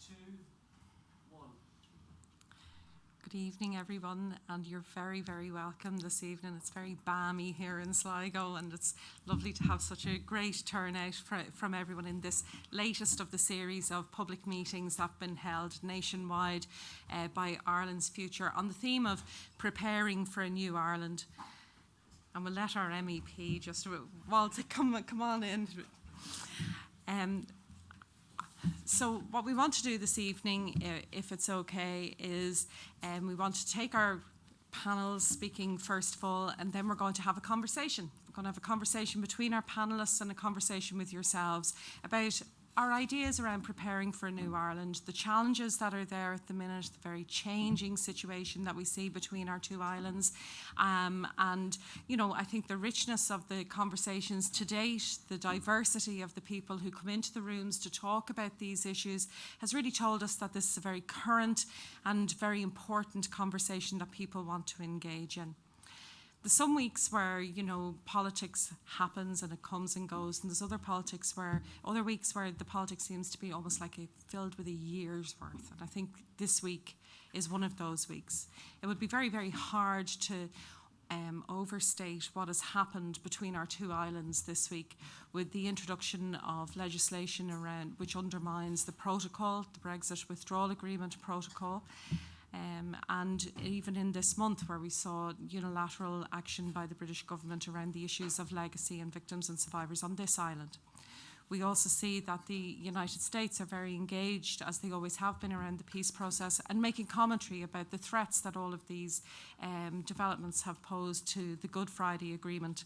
2, 1. Good evening, everyone, and you're very, very welcome this evening. It's very balmy here in Sligo, and it's lovely to have such a great turnout from everyone in this latest of the series of public meetings that have been held nationwide by Ireland's Future on the theme of preparing for a new Ireland. And we'll let our MEP just come on in. So what we want to do this evening, if it's okay, is we want to take our panels speaking first of all, and then we're going to have a conversation. We're going to have a conversation between our panellists and a conversation with yourselves about our ideas around preparing for a new Ireland, the challenges that are there at the minute, the very changing situation that we see between our two islands. And, you know, I think the richness of the conversations to date, the diversity of the people who come into the rooms to talk about these issues has really told us that this is a very current and very important conversation that people want to engage in. There's some weeks where, you know, politics happens and it comes and goes, and there's other weeks where the politics seems to be almost like filled with a year's worth. And I think this week is one of those weeks. It would be very, very hard to overstate what has happened between our two islands this week with the introduction of legislation around which undermines the protocol, the Brexit Withdrawal Agreement protocol. And even in this month where we saw unilateral action by the British government around the issues of legacy and victims and survivors on this island. We also see that the United States are very engaged, as they always have been, around the peace process and making commentary about the threats that all of these developments have posed to the Good Friday Agreement.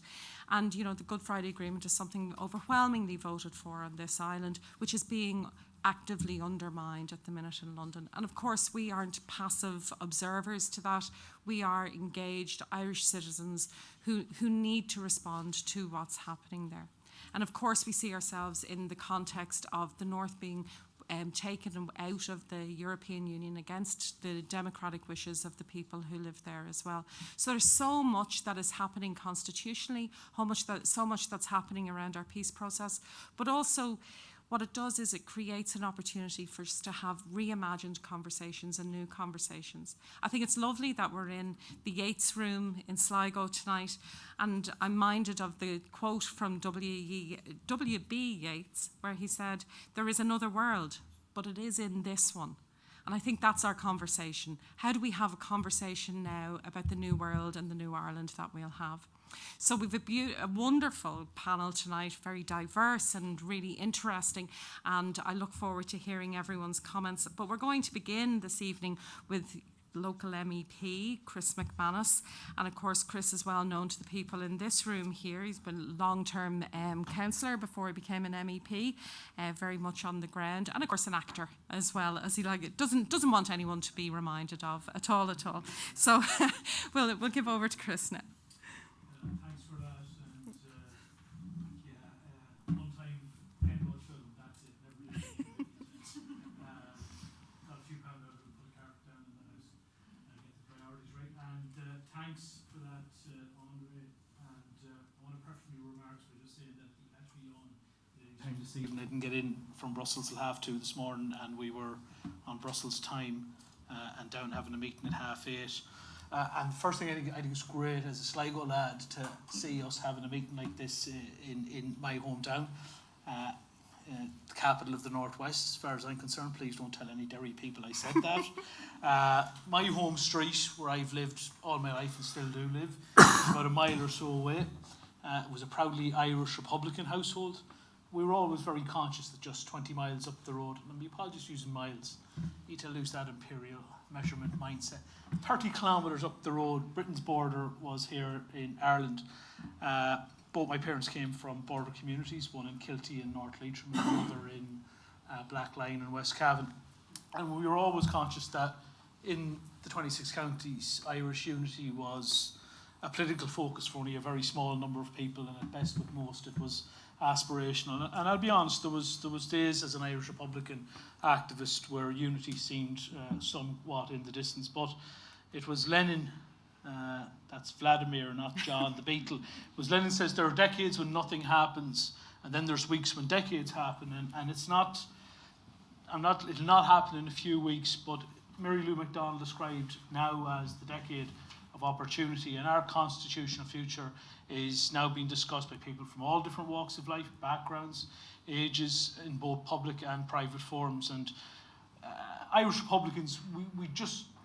And, you know, the Good Friday Agreement is something overwhelmingly voted for on this island, which is being actively undermined at the minute in London. And of course, we aren't passive observers to that. We are engaged Irish citizens who need to respond to what's happening there. And of course, we see ourselves in the context of the North being taken out of the European Union against the democratic wishes of the people who live there as well. So there's so much that is happening constitutionally, so much that's happening around our peace process, but also what it does is it creates an opportunity for us to have reimagined conversations and new conversations. I think it's lovely that we're in the Yeats Room in Sligo tonight, and I'm minded of the quote from W.B. Yeats, where he said, "There is another world, but it is in this one." And I think that's our conversation. How do we have a conversation now about the new world and the new Ireland that we'll have? So we've a wonderful panel tonight, very diverse and really interesting, and I look forward to hearing everyone's comments. But we're going to begin this evening with local MEP, Chris McManus. And of course, Chris is well known to the people in this room here. He's been a long-term councillor before he became an MEP, very much on the ground. And of course, an actor as well, as he doesn't want anyone to be reminded of at all. So we'll give over to Chris now. Thanks for that, and one-time Penrose film, that's it, never did anything. Got a few pound out of it, put a carpet down in the house, and get the priorities right. And thanks for that, Andre. And I want to preface my remarks by just saying that he had to be on the time this evening. I didn't get in from Brussels till 2:30 this morning, and we were on Brussels time and down having a meeting at 8:30. And the first thing I think it's great as a Sligo lad to see us having a meeting like this in my hometown, the capital of the Northwest. As far as I'm concerned, please don't tell any Derry people I said that. My home street, where I've lived all my life and still do live, is about a mile or so away. It was a proudly Irish Republican household. We were always very conscious that just 20 miles up the road, and my apologies for using miles, need to lose that imperial measurement mindset. 30 kilometres up the road, Britain's border was here in Ireland. Both my parents came from border communities, one in Kilty and North Leitrim, and the other in Blackline and West Cavan. And we were always conscious that in the 26 counties, Irish unity was a political focus for only a very small number of people, and at best with most it was aspirational. And I'll be honest, there was days as an Irish Republican activist where unity seemed somewhat in the distance, but it was Lenin, that's Vladimir, not John, the Beatle. It was Lenin says there are decades when nothing happens, and then there's weeks when decades happen, and it's not it'll not happen in a few weeks, but Mary Lou McDonald described now as the decade of opportunity, and our constitutional future is now being discussed by people from all different walks of life, backgrounds, ages, in both public and private forums. And Irish Republicans,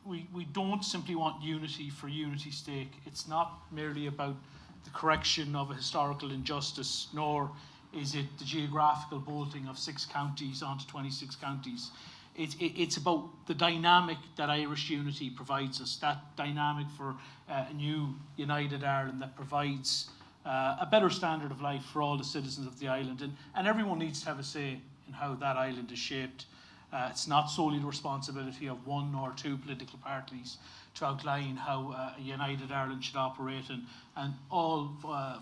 we don't simply want unity for unity's sake. It's not merely about the correction of a historical injustice, nor is it the geographical bolting of 6 counties onto 26 counties. It's about the dynamic that Irish unity provides us, that dynamic for a new united Ireland that provides a better standard of life for all the citizens of the island. And everyone needs to have a say in how that island is shaped. It's not solely the responsibility of 1 or 2 political parties to outline how a united Ireland should operate, and all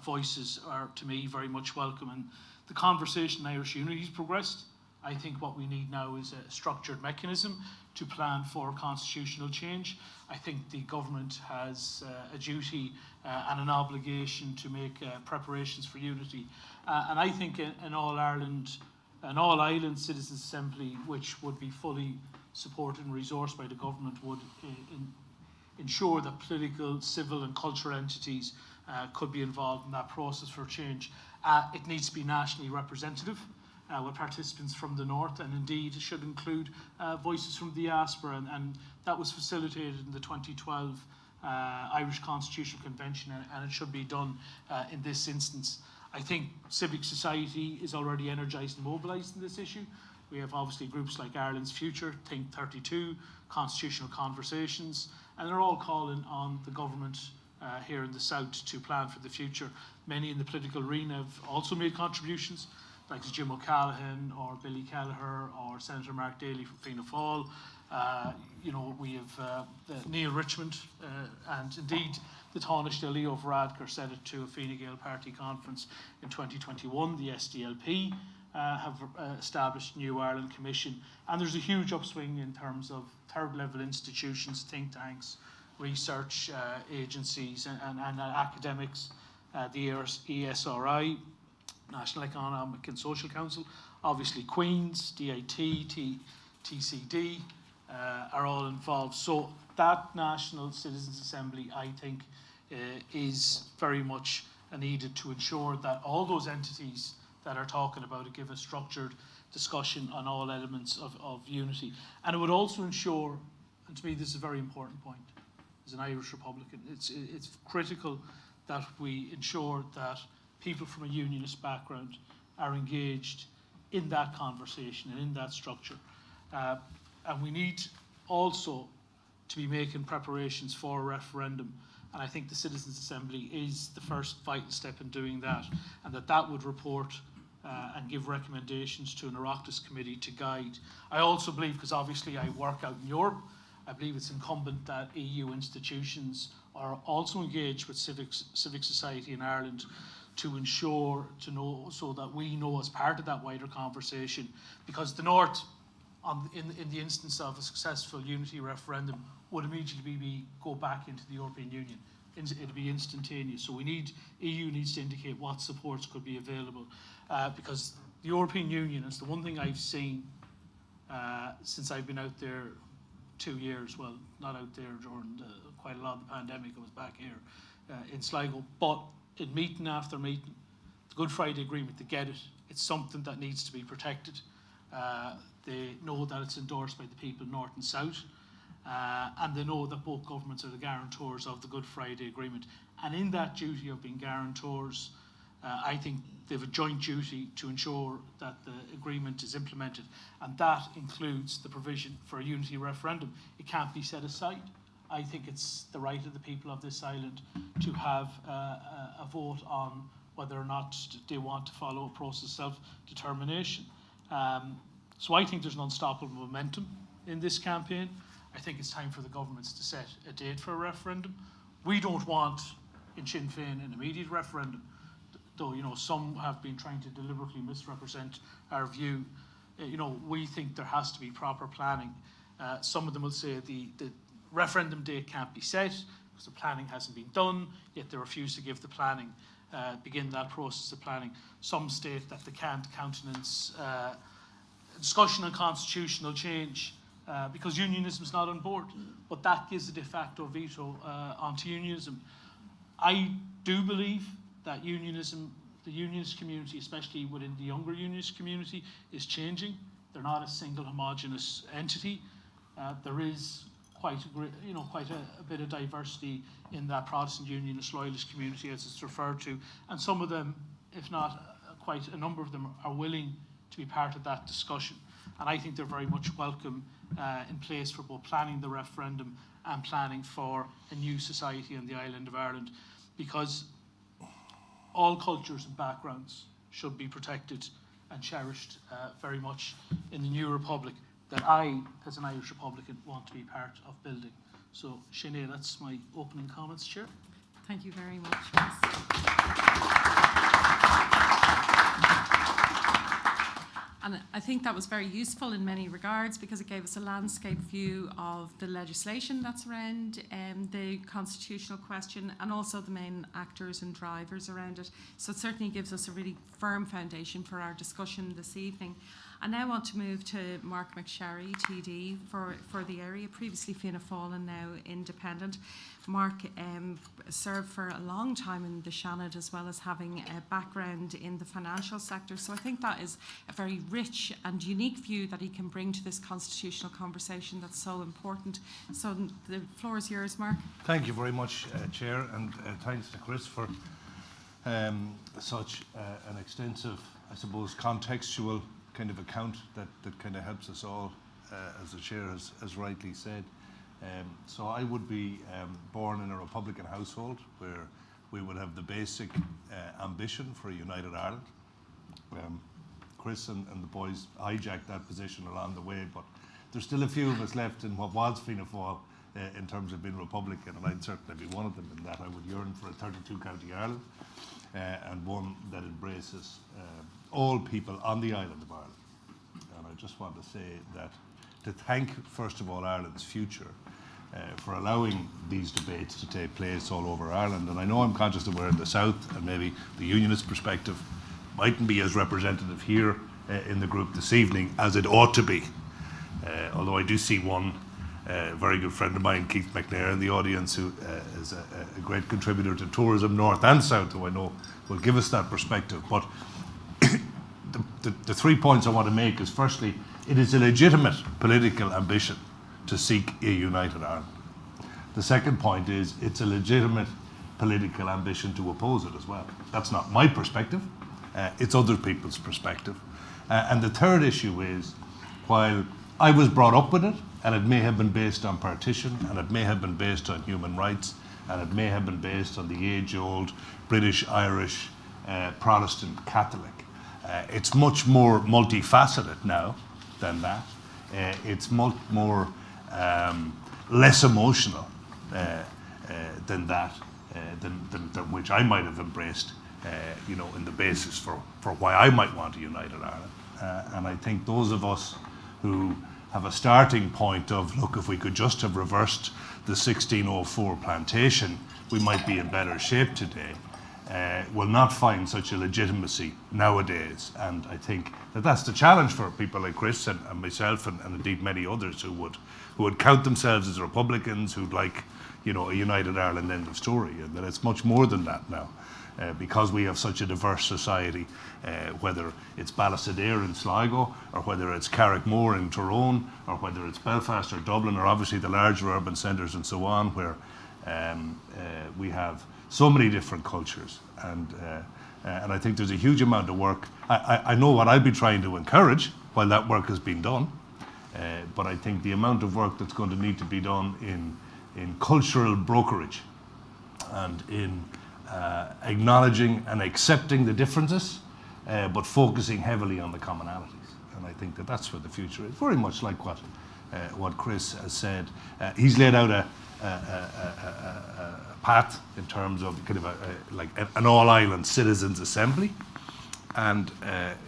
voices are, to me, very much welcome. And the conversation on Irish unity has progressed. I think what we need now is a structured mechanism to plan for constitutional change. I think the government has a duty and an obligation to make preparations for unity. And I think an all-Ireland, an all-island Citizens' Assembly, which would be fully supported and resourced by the government, would ensure that political, civil and cultural entities could be involved in that process for change. It needs to be nationally representative, with participants from the north, and indeed it should include voices from the diaspora, and that was facilitated in the 2012 Irish Constitutional Convention, and it should be done in this instance. I think civic society is already energised and mobilised in this issue. We have obviously groups like Ireland's Future, Think 32, Constitutional Conversations, and they're all calling on the government here in the South to plan for the future. Many in the political arena have also made contributions, like Jim O'Callaghan or Billy Kelleher or Senator Mark Daly from Fianna Fáil. We have Neil Richmond, and indeed the Taoiseach Leo Varadkar said it to a Fine Gael party conference in 2021. The SDLP have established a New Ireland Commission, and there's a huge upswing in terms of third level institutions, think tanks, research agencies and academics, the ESRI, National Economic and Social Council, obviously Queen's, DIT, TCD are all involved. So that National Citizens' Assembly, I think, is very much needed to ensure that all those entities that are talking about it give a structured discussion on all elements of unity. And it would also ensure, and to me this is a very important point, as an Irish Republican, it's critical that we ensure that people from a unionist background are engaged in that conversation and in that structure. And we need also to be making preparations for a referendum. And I think the Citizens' Assembly is the first vital step in doing that, and that would report and give recommendations to an Oireachtas committee to guide. I also believe, because obviously I work out in Europe, I believe it's incumbent that EU institutions are also engaged with civic society in Ireland to ensure, so that we know as part of that wider conversation, because the North, in the instance of a successful unity referendum, would immediately go back into the European Union. It'd be instantaneous. So EU needs to indicate what supports could be available, because the European Union is the one thing I've seen since I've been out there 2 years. Well, not out there during quite a lot of the pandemic. I was back here in Sligo, but in meeting after meeting, the Good Friday Agreement, they get it. It's something that needs to be protected. They know that it's endorsed by the people north and south, and they know that both governments are the guarantors of the Good Friday Agreement. And in that duty of being guarantors, I think they have a joint duty to ensure that the agreement is implemented, and that includes the provision for a unity referendum. It can't be set aside. I think it's the right of the people of this island to have a vote on whether or not they want to follow a process of self-determination. So I think there's an unstoppable momentum in this campaign. I think it's time for the governments to set a date for a referendum. We don't want, in Sinn Féin, an immediate referendum, though some have been trying to deliberately misrepresent our view. We think there has to be proper planning. Some of them will say the referendum date can't be set because the planning hasn't been done, yet they refuse to give the planning, begin that process of planning. Some state that they can't countenance discussion on constitutional change, because unionism is not on board, but that gives a de facto veto onto unionism. I do believe that unionism, the unionist community, especially within the younger unionist community, is changing. They're not a single homogenous entity. There is quite a bit of diversity in that Protestant unionist loyalist community, as it's referred to, and some of them, if not quite a number of them, are willing to be part of that discussion. And I think they're very much welcome in place for both planning the referendum and planning for a new society on the island of Ireland, because all cultures and backgrounds should be protected and cherished very much in the new republic that I, as an Irish Republican, want to be part of building. So, Sinead, that's my opening comments, Chair. Thank you very much, Chris. And I think that was very useful in many regards, because it gave us a landscape view of the legislation that's around the constitutional question, and also the main actors and drivers around it. So it certainly gives us a really firm foundation for our discussion this evening. I now want to move to Mark McSherry, TD, for the area, previously Fianna Fáil and now independent. Mark served for a long time in the Seanad, as well as having a background in the financial sector. So I think that is a very rich and unique view that he can bring to this constitutional conversation that's so important. So the floor is yours, Mark. Thank you very much, Chair, and thanks to Chris for such an extensive, I suppose, contextual kind of account that kind of helps us all, as the Chair has rightly said. So I would be born in a Republican household where we would have the basic ambition for a united Ireland. Chris and the boys hijacked that position along the way, but there's still a few of us left in what was Fianna Fáil in terms of being Republican, and I'd certainly be one of them in that. I would yearn for a 32-county Ireland and one that embraces all people on the island of Ireland. And I just want to say that, to thank, first of all, Ireland's future for allowing these debates to take place all over Ireland. And I know I'm conscious that we're in the south, and maybe the unionist perspective mightn't be as representative here in the group this evening as it ought to be. Although I do see one very good friend of mine, Keith McNair, in the audience, who is a great contributor to tourism north and south, who I know will give us that perspective. But the 3 points I want to make is, firstly, it is a legitimate political ambition to seek a united Ireland. The second point is, it's a legitimate political ambition to oppose it as well. That's not my perspective, it's other people's perspective. And the third issue is, while I was brought up with it, and it may have been based on partition, and it may have been based on human rights, and it may have been based on the age-old British, Irish, Protestant, Catholic. It's much more multifaceted now than that. It's much more less emotional than that, than which I might have embraced, in the basis for why I might want a united Ireland. And I think those of us who have a starting point of, look, if we could just have reversed the 1604 plantation, we might be in better shape today, will not find such a legitimacy nowadays. And I think that that's the challenge for people like Chris and myself, and indeed many others who would count themselves as Republicans, who'd like, a united Ireland, end of story. And that it's much more than that now, because we have such a diverse society, whether it's Ballastadair in Sligo, or whether it's Carrickmore in Tyrone, or whether it's Belfast or Dublin, or obviously the larger urban centres and so on, where we have so many different cultures. And I think there's a huge amount of work. I know what I'll be trying to encourage while that work has been done, but I think the amount of work that's going to need to be done in cultural brokerage and in acknowledging and accepting the differences, but focusing heavily on the commonalities. And I think that that's where the future is, very much like what Chris has said. He's laid out a path in terms of kind of an all-island citizens' assembly, and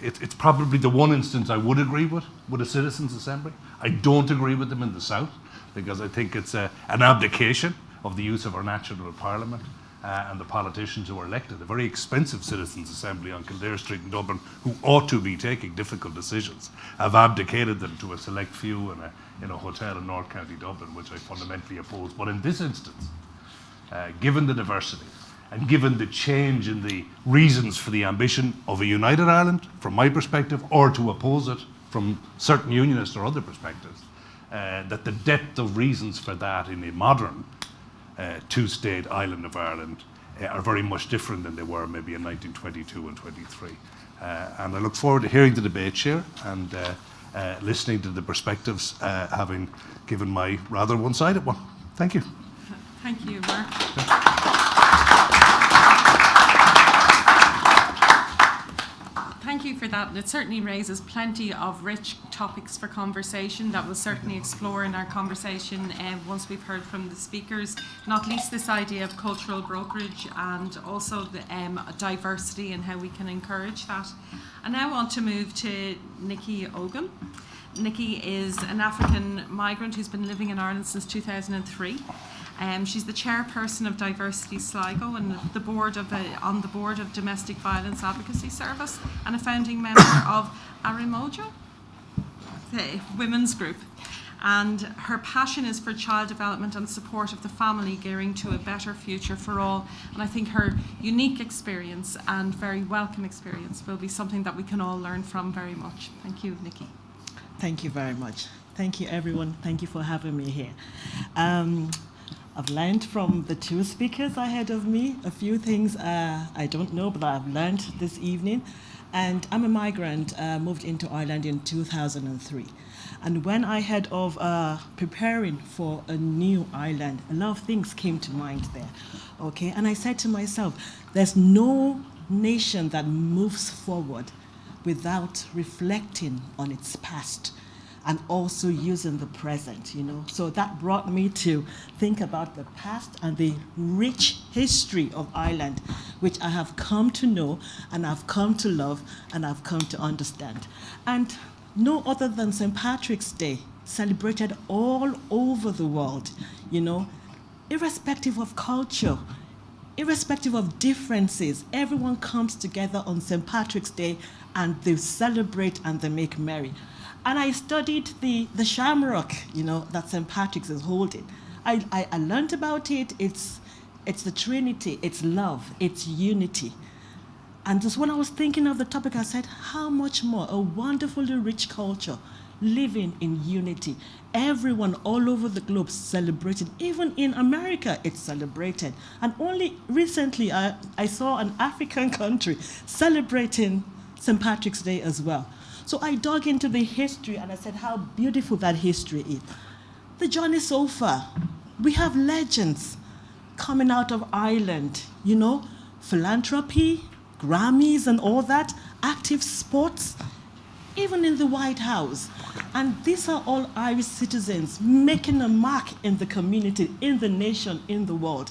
it's probably the one instance I would agree with a citizens' assembly. I don't agree with them in the south, because I think it's an abdication of the use of our national parliament, and the politicians who are elected, a very expensive citizens' assembly on Kildare Street in Dublin, who ought to be taking difficult decisions, have abdicated them to a select few in a hotel in North County Dublin, which I fundamentally oppose. But in this instance, given the diversity and given the change in the reasons for the ambition of a united Ireland, from my perspective, or to oppose it from certain unionists or other perspectives, that the depth of reasons for that in a modern two-state island of Ireland are very much different than they were maybe in 1922 and 23. And I look forward to hearing the debate, Chair, and listening to the perspectives, having given my rather one-sided one. Thank you. Thank you, Mark. Thank you for that, and it certainly raises plenty of rich topics for conversation that we'll certainly explore in our conversation once we've heard from the speakers, not least this idea of cultural brokerage and also the diversity and how we can encourage that. I now want to move to Nikki Ogan. Nikki is an African migrant who's been living in Ireland since 2003. She's the chairperson of Diversity Sligo and on the board of Domestic Violence Advocacy Service, and a founding member of Arimojo, the women's group. And her passion is for child development and support of the family, gearing to a better future for all. And I think her unique experience and very welcome experience will be something that we can all learn from very much. Thank you, Nikki. Thank you very much. Thank you, everyone. Thank you for having me here. I've learned from the two speakers ahead of me a few things I don't know, but I've learned this evening. And I'm a migrant, moved into Ireland in 2003. And when I heard of preparing for a new Ireland, a lot of things came to mind there. Okay, and I said to myself, there's no nation that moves forward without reflecting on its past and also using the present, you know. So that brought me to think about the past and the rich history of Ireland, which I have come to know and I've come to love and I've come to understand. And no other than St. Patrick's Day, celebrated all over the world, you know, irrespective of culture, irrespective of differences, everyone comes together on St. Patrick's Day and they celebrate and they make merry. And I studied the shamrock, you know, that St. Patrick's is holding. I learned about it. It's the Trinity. It's love. It's unity. And just when I was thinking of the topic, I said, how much more a wonderfully rich culture living in unity. Everyone all over the globe celebrating. Even in America, it's celebrated. And only recently, I saw an African country celebrating St. Patrick's Day as well. So I dug into the history and I said how beautiful that history is. The journey so far, we have legends coming out of Ireland, you know, philanthropy, Grammys and all that, active sports, even in the White House. And these are all Irish citizens making a mark in the community, in the nation, in the world.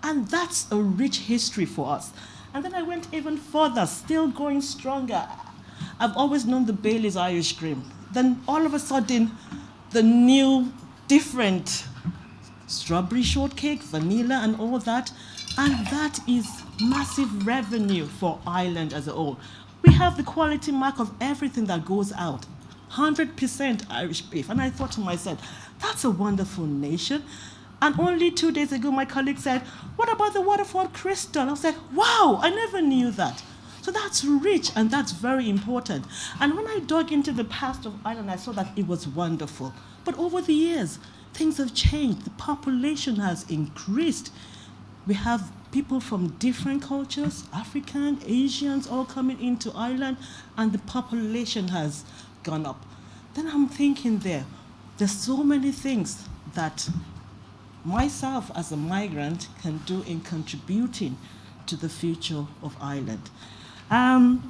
And that's a rich history for us. And then I went even further, still going stronger. I've always known the Bailey's Irish Cream. Then all of a sudden, the new, different strawberry shortcake, vanilla and all that. And that is massive revenue for Ireland as a whole. We have the quality mark of everything that goes out. 100% Irish beef. And I thought to myself, that's a wonderful nation. And only 2 days ago, my colleague said, what about the Waterford Crystal? I was like, wow, I never knew that. So that's rich and that's very important. And when I dug into the past of Ireland, I saw that it was wonderful. But over the years, things have changed. The population has increased. We have people from different cultures, African, Asians, all coming into Ireland, and the population has gone up. Then I'm thinking there's so many things that myself as a migrant can do in contributing to the future of Ireland. The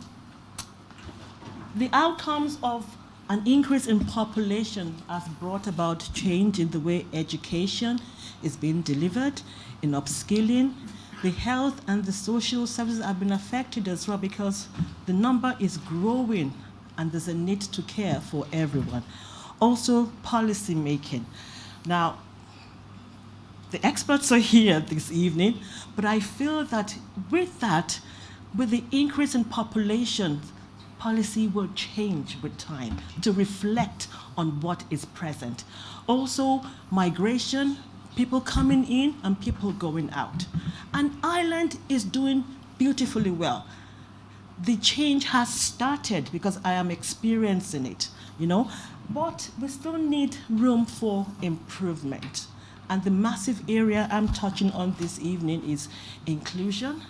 outcomes of an increase in population has brought about change in the way education is being delivered, in upskilling. The health and the social services have been affected as well because the number is growing and there's a need to care for everyone. Also, policy making. Now, the experts are here this evening, but I feel that, with the increase in population, policy will change with time to reflect on what is present. Also, migration, people coming in and people going out. And Ireland is doing beautifully well. The change has started because I am experiencing it, but we still need room for improvement. And the massive area I'm touching on this evening is inclusion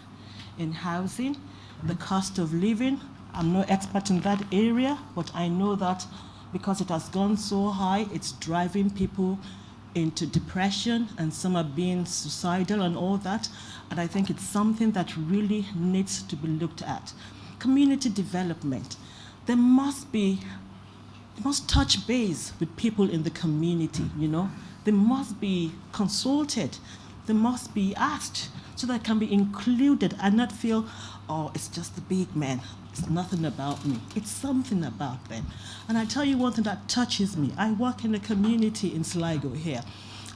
in housing, the cost of living. I'm no expert in that area, but I know that because it has gone so high, it's driving people into depression, and some are being suicidal and all that. And I think it's something that really needs to be looked at. Community development. They must touch base with people in the community, They must be consulted. They must be asked so that they can be included and not feel, oh, it's just the big man. It's nothing about me. It's something about them. And I tell you one thing that touches me. I work in a community in Sligo here,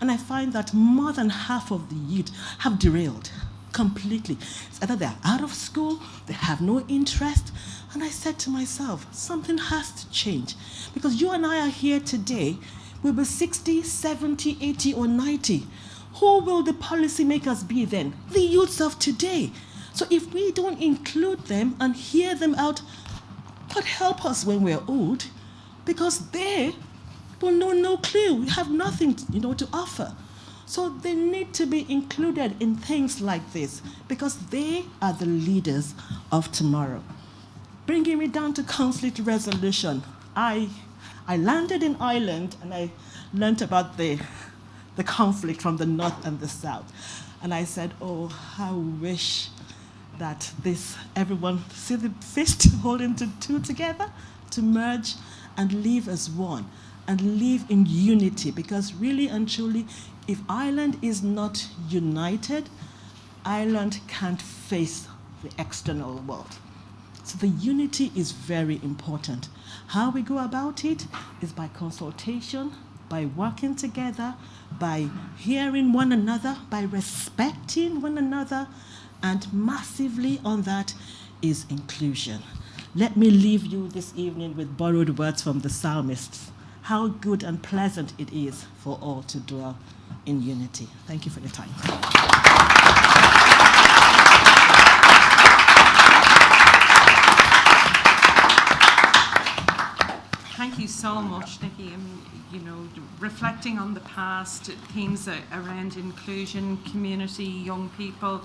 and I find that more than half of the youth have derailed completely. It's either they're out of school, they have no interest, and I said to myself, something has to change. Because you and I are here today, we'll be 60, 70, 80, or 90. Who will the policymakers be then? The youths of today. So if we don't include them and hear them out, God help us when we're old, because they will know no clue. We have nothing, to offer. So they need to be included in things like this, because they are the leaders of tomorrow. Bringing me down to conflict resolution, I landed in Ireland and I learned about the conflict from the north and the south. And I said, oh, how wish that everyone see the fist holding the two together to merge and live as one and live in unity. Because really and truly, if Ireland is not united, Ireland can't face the external world. So the unity is very important. How we go about it is by consultation, by working together, by hearing one another, by respecting one another, and massively on that is inclusion. Let me leave you this evening with borrowed words from the psalmists. How good and pleasant it is for all to dwell in unity. Thank you for your time. Thank you so much, Nikki. Reflecting on the past, themes around inclusion, community, young people,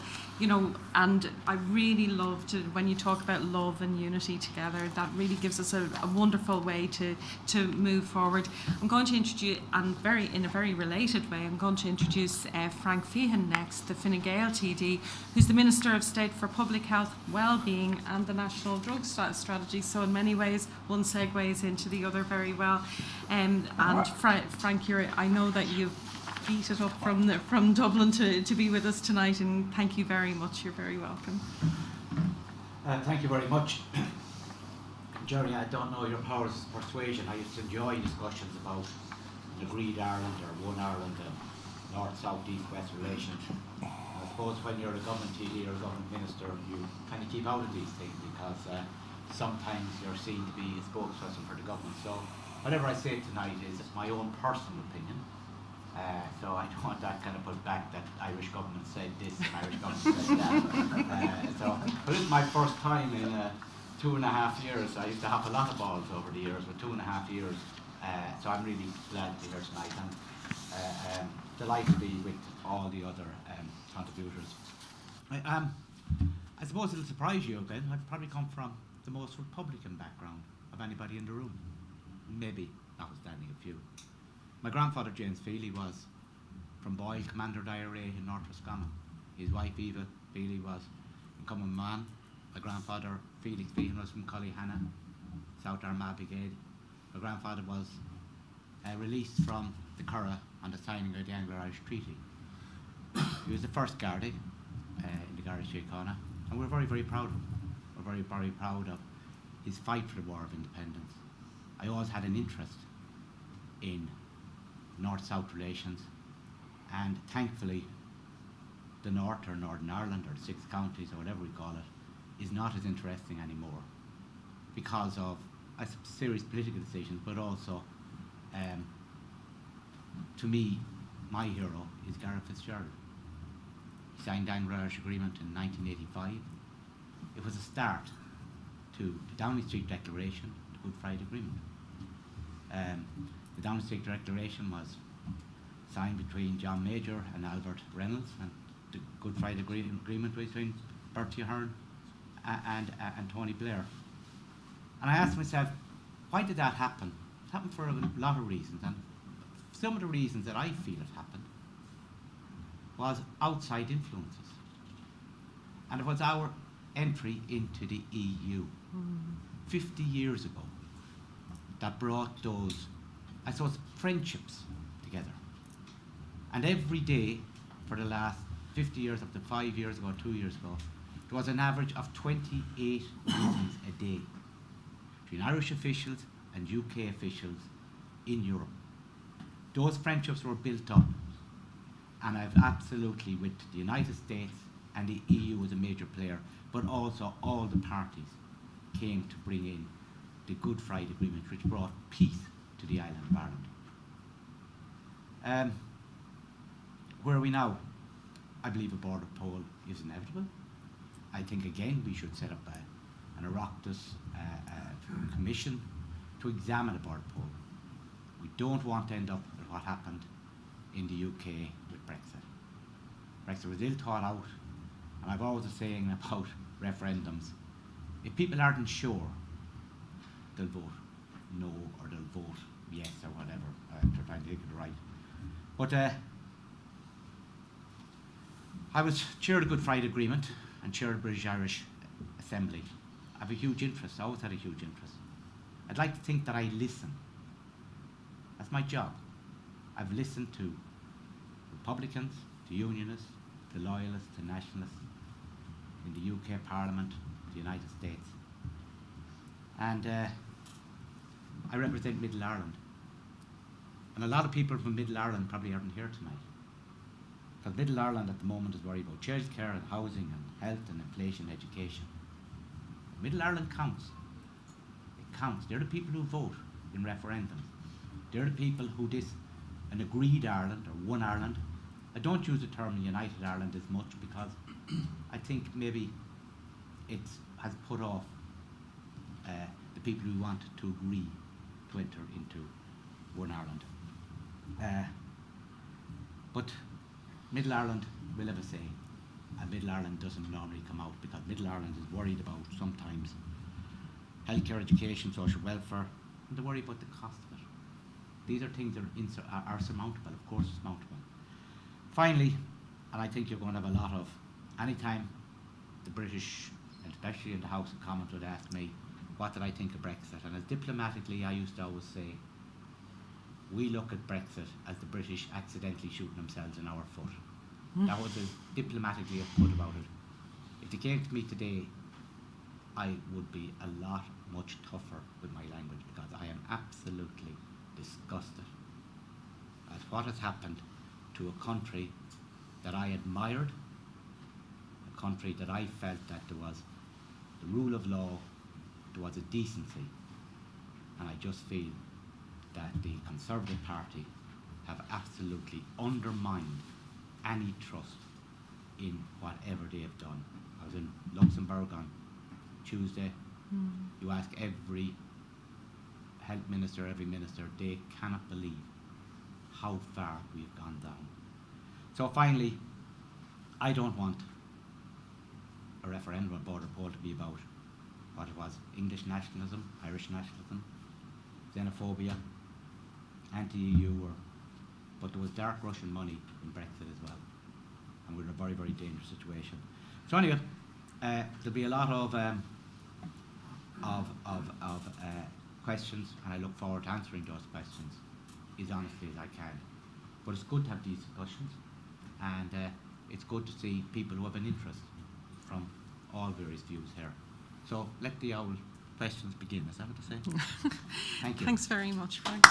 and I really loved when you talk about love and unity together. That really gives us a wonderful way to move forward. I'm going to introduce, and in a very related way, I'm going to introduce Frank Feehan next, the Fine Gael TD, who's the Minister of State for Public Health, Wellbeing and the National Drug Strategy. So in many ways, one segues into the other very well. And Frank, I know that you've beat it up from Dublin to be with us tonight, and thank you very much. You're very welcome. Thank you very much. Jerry, I don't know your powers of persuasion. I used to enjoy discussions about an agreed Ireland or one Ireland and north, south, east, west relations. I suppose when you're a government TD or a government minister, you kind of keep out of these things because sometimes you're seen to be a spokesperson for the government. So whatever I say tonight is my own personal opinion. So I don't want that kind of put back that Irish government said this and Irish government said that. But this is my first time in 2.5 years. I used to have a lot of balls over the years, but 2.5 years. So I'm really glad to be here tonight and delighted to be with all the other contributors. I suppose it'll surprise you, Ben. I've probably come from the most Republican background of anybody in the room. Maybe notwithstanding a few. My grandfather, James Feely, was from Boyle, Commander IRA in North Roscommon. His wife, Eva Feely, was from Cumbernauld. My grandfather, Felix Feehan, was from Cullyhanna, South Armagh Brigade. My grandfather was released from the Curragh on the signing of the Anglo-Irish Treaty. He was the first Gardaí in the Garda Síochána, and we're very, very proud of him. We're very, very proud of his fight for the War of Independence. I always had an interest in North-South relations, And thankfully, the North or Northern Ireland or the 6 counties or whatever we call it is not as interesting anymore because of serious political decisions, but also, to me, my hero is Gareth Fitzgerald. He signed the Anglo-Irish Agreement in 1985. It was a start to the Downing Street Declaration, the Good Friday Agreement. The Downing Street Declaration was signed between John Major and Albert Reynolds, and the Good Friday Agreement between Bertie Ahern and Tony Blair. And I asked myself, why did that happen? It happened for a lot of reasons, and some of the reasons that I feel it happened was outside influences. And it was our entry into the EU 50 years ago that brought those, I suppose, friendships together. And every day for the last 50 years, up to 5 years ago, 2 years ago, there was an average of 28 meetings a day between Irish officials and UK officials in Europe. Those friendships were built up, and I've absolutely, with the United States and the EU as a major player, but also all the parties came to bring in the Good Friday Agreement, which brought peace to the island of Ireland. Where are we now? I believe a border poll is inevitable. I think again we should set up an Oireachtas commission to examine a border poll. We don't want to end up with what happened in the UK with Brexit. Brexit was ill thought out, and I've always a saying about referendums. If people aren't sure, they'll vote no or they'll vote yes or whatever, to try and make it right. But I was chair of the Good Friday Agreement and chair of the British Irish Assembly. I have a huge interest, I always had a huge interest. I'd like to think that I listen. That's my job. I've listened to Republicans, to Unionists, to Loyalists, to Nationalists in the UK Parliament, the United States. And I represent Middle Ireland. And a lot of people from Middle Ireland probably aren't here tonight. Because Middle Ireland at the moment is worried about childcare and housing and health and inflation, education. Middle Ireland counts. It counts. They're the people who vote in referendums. They're the people who an agreed Ireland or one Ireland. I don't use the term United Ireland as much because I think maybe it has put off the people who want to agree to enter into one Ireland. But Middle Ireland will have a say, and Middle Ireland doesn't normally come out because Middle Ireland is worried about sometimes healthcare, education, social welfare, and they worry about the cost of it. These are things that are surmountable, of course surmountable. Finally, and I think you're going to have a lot of, anytime the British, and especially in the House of Commons, would ask me, what did I think of Brexit? And as diplomatically, I used to always say, we look at Brexit as the British accidentally shooting themselves in our foot. That was as diplomatically as put about it. If they came to me today, I would be a lot much tougher with my language because I am absolutely disgusted at what has happened to a country that I admired, a country that I felt that there was the rule of law, there was a decency, and I just feel that the Conservative Party have absolutely undermined any trust in whatever they have done. I was in Luxembourg on Tuesday. You ask every health minister, every minister, they cannot believe how far we've gone down. So finally, I don't want a referendum or border poll to be about what it was, English nationalism, Irish nationalism, xenophobia, anti-EU, but there was dark Russian money in Brexit as well, and we're in a very, very dangerous situation. So anyway, there'll be a lot of questions, and I look forward to answering those questions as honestly as I can. But it's good to have these discussions, and it's good to see people who have an interest from all various views here. So let the old questions begin. Is that what to say? Thank you. Thanks very much, Frank.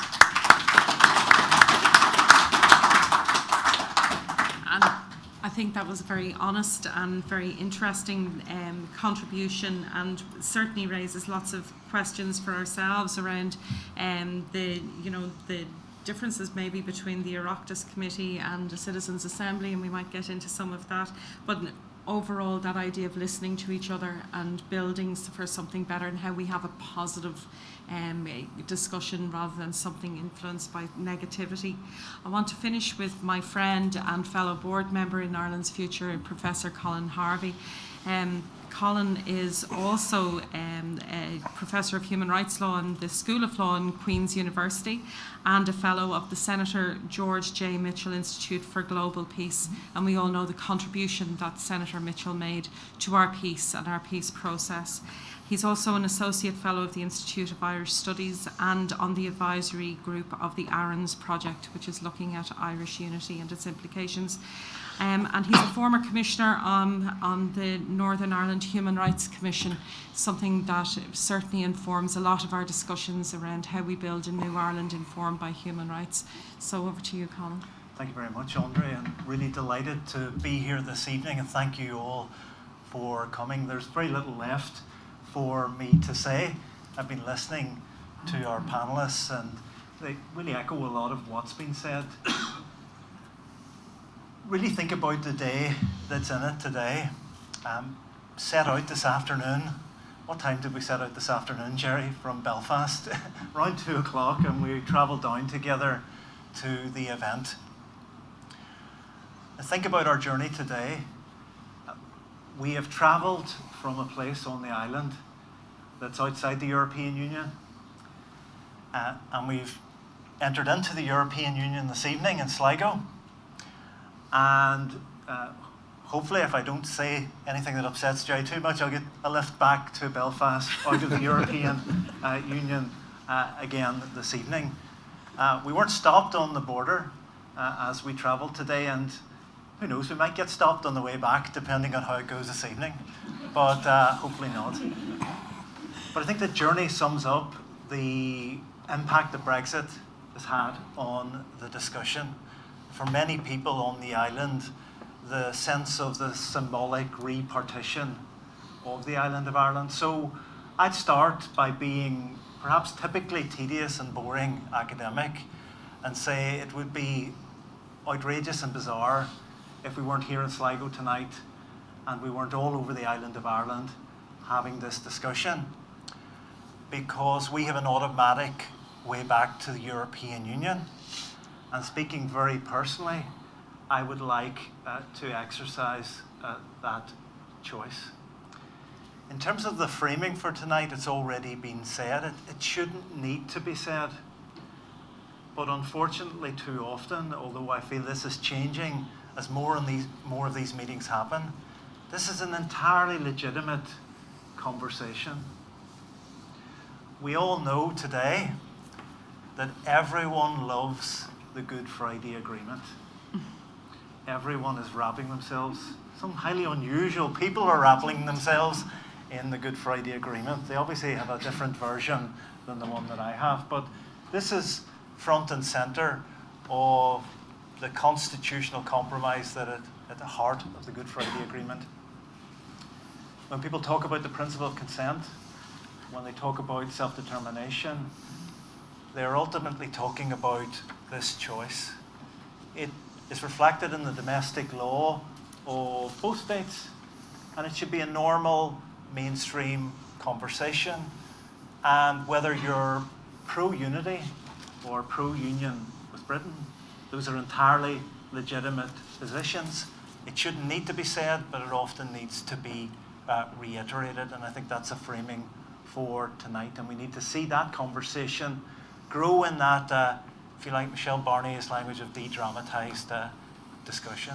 I think that was a very honest and very interesting contribution, and certainly raises lots of questions for ourselves around the differences maybe between the Oireachtas Committee and the Citizens' Assembly, and we might get into some of that. But overall, that idea of listening to each other and building for something better, and how we have a positive discussion rather than something influenced by negativity. I want to finish with my friend and fellow board member in Ireland's Future, Professor Colin Harvey. Colin is also a Professor of Human Rights Law in the School of Law in Queen's University, and a Fellow of the Senator George J. Mitchell Institute for Global Peace. And we all know the contribution that Senator Mitchell made to our peace and our peace process. He's also an Associate Fellow of the Institute of Irish Studies and on the advisory group of the Aaron's Project, which is looking at Irish unity and its implications. And he's a former commissioner on the Northern Ireland Human Rights Commission, something that certainly informs a lot of our discussions around how we build a new Ireland informed by human rights. So over to you, Colin. Thank you very much, Andre, and really delighted to be here this evening, and thank you all for coming. There's very little left for me to say. I've been listening to our panellists, and they really echo a lot of what's been said. Really think about the day that's in it today. Set out this afternoon. What time did we set out this afternoon, Jerry, from Belfast? Around 2 o'clock, and we travelled down together to the event. Think about our journey today. We have travelled from a place on the island that's outside the European Union, and we've entered into the European Union this evening in Sligo. And hopefully, if I don't say anything that upsets Jerry too much, I'll get a lift back to Belfast out of the European Union again this evening. We weren't stopped on the border as we travelled today, and who knows, we might get stopped on the way back depending on how it goes this evening, but hopefully not. But I think the journey sums up the impact that Brexit has had on the discussion. For many people on the island, the sense of the symbolic repartition of the island of Ireland. So I'd start by being perhaps typically tedious and boring academic and say it would be outrageous and bizarre if we weren't here in Sligo tonight and we weren't all over the island of Ireland having this discussion, because we have an automatic way back to the European Union. And speaking very personally, I would like to exercise that choice. In terms of the framing for tonight, it's already been said. It shouldn't need to be said. But unfortunately, too often, although I feel this is changing as more of these meetings happen, this is an entirely legitimate conversation. We all know today that everyone loves the Good Friday Agreement. Everyone is wrapping themselves. Some highly unusual people are wrapping themselves in the Good Friday Agreement. They obviously have a different version than the one that I have, but this is front and centre of the constitutional compromise that at the heart of the Good Friday Agreement. When people talk about the principle of consent, when they talk about self-determination, they're ultimately talking about this choice. It is reflected in the domestic law of both states, and it should be a normal, mainstream conversation. And whether you're pro-unity or pro-union with Britain, those are entirely legitimate positions. It shouldn't need to be said, but it often needs to be reiterated, and I think that's a framing for tonight, and we need to see that conversation grow in that, if you like Michelle Barnier's language, of de-dramatised discussion.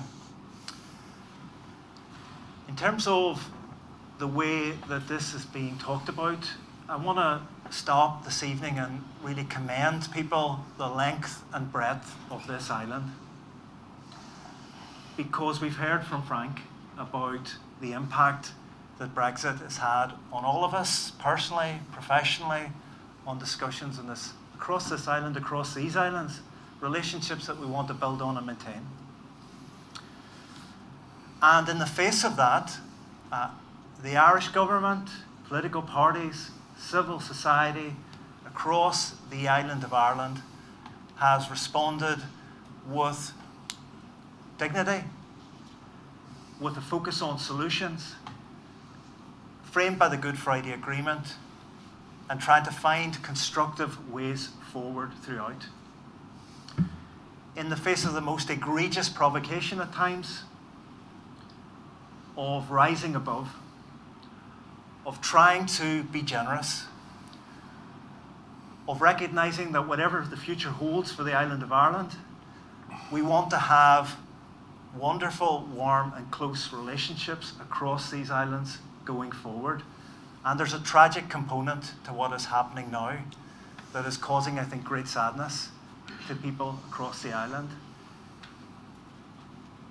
In terms of the way that this is being talked about, I want to stop this evening and really commend people the length and breadth of this island, because we've heard from Frank about the impact that Brexit has had on all of us, personally, professionally, on discussions in this, across this island, across these islands, relationships that we want to build on and maintain. And in the face of that, the Irish government, political parties, civil society across the island of Ireland has responded with dignity, with a focus on solutions, framed by the Good Friday Agreement, and trying to find constructive ways forward throughout. In the face of the most egregious provocation at times, of rising above, of trying to be generous, of recognising that whatever the future holds for the island of Ireland, we want to have wonderful, warm and close relationships across these islands going forward. And there's a tragic component to what is happening now that is causing, I think, great sadness to people across the island.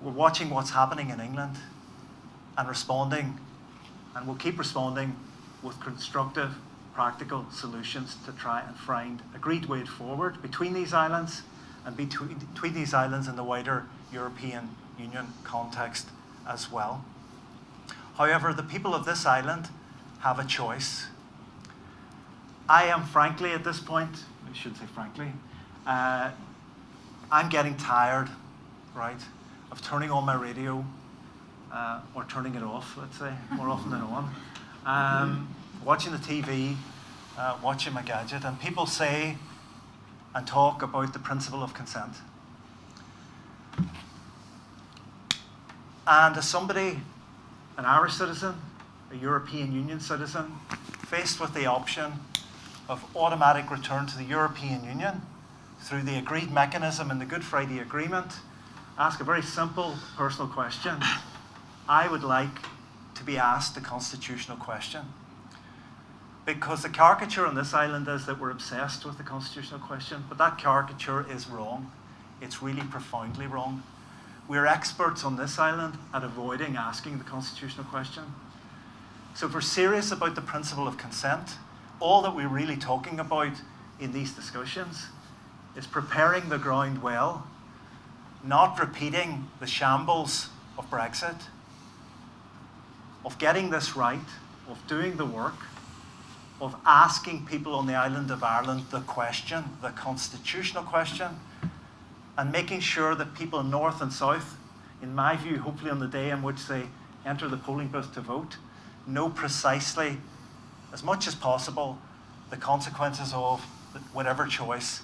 We're watching what's happening in England and responding, and we'll keep responding with constructive, practical solutions to try and find agreed way forward between these islands and between these islands and the wider European Union context as well. However, the people of this island have a choice. I am frankly at this point, I should say frankly, I'm getting tired, right, of turning on my radio or turning it off, let's say, more often than on. Watching the TV, watching my gadget, and people say and talk about the principle of consent. And as somebody, an Irish citizen, a European Union citizen, faced with the option of automatic return to the European Union through the agreed mechanism in the Good Friday Agreement, ask a very simple personal question. I would like to be asked a constitutional question. Because the caricature on this island is that we're obsessed with the constitutional question, but that caricature is wrong. It's really profoundly wrong. We're experts on this island at avoiding asking the constitutional question. So if we're serious about the principle of consent, all that we're really talking about in these discussions is preparing the ground well, not repeating the shambles of Brexit, of getting this right, of doing the work, of asking people on the island of Ireland the question, the constitutional question, and making sure that people north and south, in my view, hopefully on the day in which they enter the polling booth to vote, know precisely, as much as possible, the consequences of whatever choice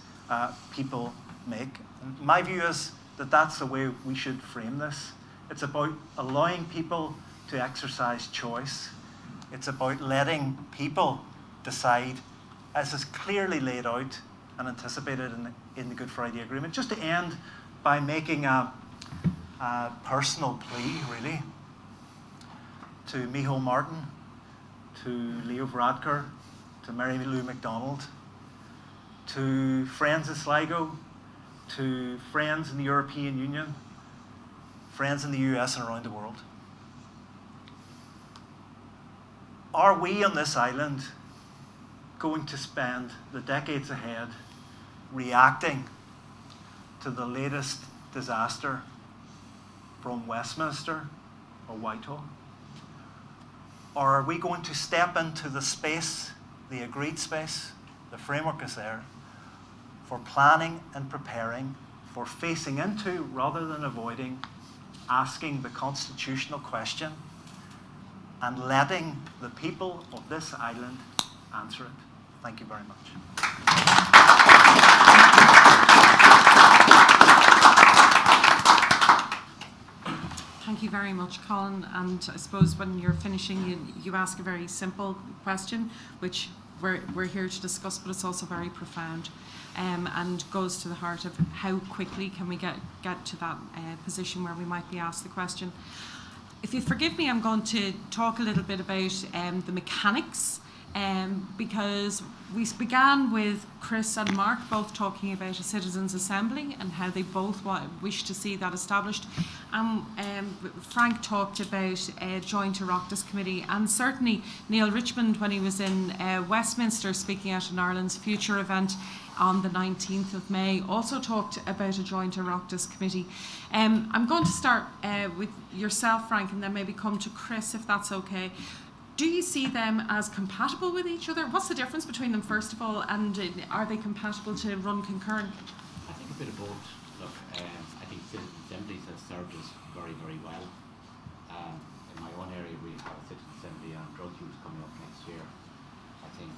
people make. And my view is that that's the way we should frame this. It's about allowing people to exercise choice. It's about letting people decide, as is clearly laid out and anticipated in the Good Friday Agreement. Just to end by making a personal plea, really, to Micheál Martin, to Leo Varadkar, to Mary Lou McDonald, to friends in Sligo, to friends in the European Union, friends in the US and around the world. Are we on this island going to spend the decades ahead reacting to the latest disaster from Westminster or Whitehall? Or are we going to step into the space, the agreed space, the framework is there, for planning and preparing, for facing into, rather than avoiding, asking the constitutional question and letting the people of this island answer it? Thank you very much. Thank you very much, Colin. And I suppose when you're finishing, you ask a very simple question, which we're here to discuss, but it's also very profound and goes to the heart of how quickly can we get to that position where we might be asked the question. If you forgive me, I'm going to talk a little bit about the mechanics because we began with Chris and Mark both talking about a citizens' assembly and how they both wish to see that established. Frank talked about a joint Oireachtas committee, and certainly Neil Richmond, when he was in Westminster speaking at an Ireland's Future event on the 19th of May, also talked about a joint Oireachtas committee. I'm going to start with yourself, Frank, and then maybe come to Chris, if that's okay. Do you see them as compatible with each other? What's the difference between them, first of all, and are they compatible to run concurrent? I think a bit of both. Look, I think citizen assemblies have served us very, very well. In my own area, we have a citizen assembly on drug use coming up next year. I think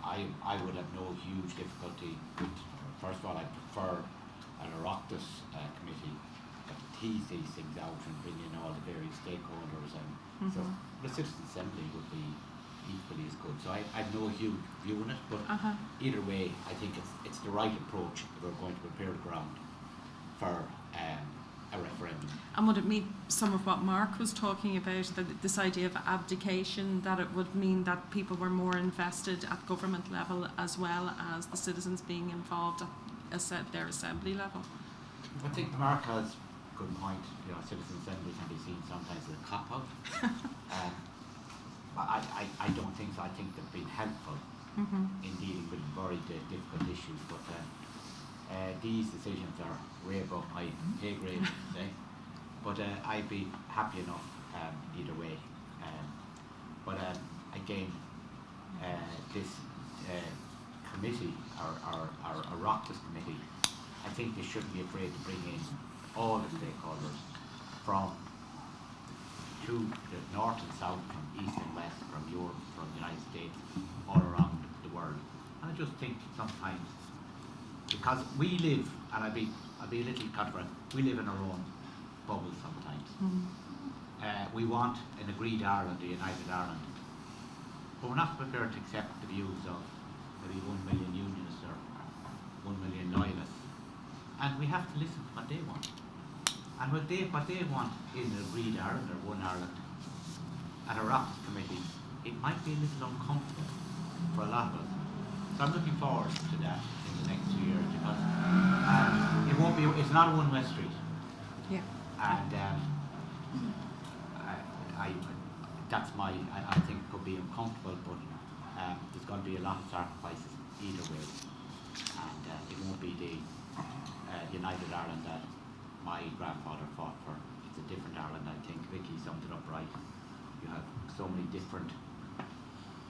I would have no huge difficulty with. First of all, I prefer an Oireachtas committee that tease these things out and bring in all the various stakeholders, and so the citizen assembly would be equally as good. So I have no huge view on it, but either way, I think it's the right approach if we're going to prepare the ground for a referendum. And would it mean some of what Mark was talking about, that this idea of abdication, that it would mean that people were more invested at government level as well as the citizens being involved at their assembly level? I think Mark has a good point. Citizen assembly can be seen sometimes as a cop-out. I don't think so. I think they've been helpful in dealing with very difficult issues, but these decisions are way above my pay grade, say. But I'd be happy enough either way. But again, this committee, our Oireachtas committee, I think they shouldn't be afraid to bring in all the stakeholders from to the north and south, from east and west, from Europe, from the United States, all around the world. And I just think sometimes, because we live, and I'll be a little controversial, we live in our own bubble sometimes. We want an agreed Ireland, a united Ireland, but we're not prepared to accept the views of maybe 1 million unionists or 1 million loyalists. And we have to listen to what they want. And what they want in an agreed Ireland or one Ireland at a Oireachtas committee, it might be a little uncomfortable for a lot of us. So I'm looking forward to that in the next 2 years, because it won't be. It's not a one-way street. Yeah. And I think it could be uncomfortable, but there's going to be a lot of sacrifices either way, and it won't be the united Ireland that my grandfather fought for. It's a different Ireland. I think Vicky summed it up right. You have so many different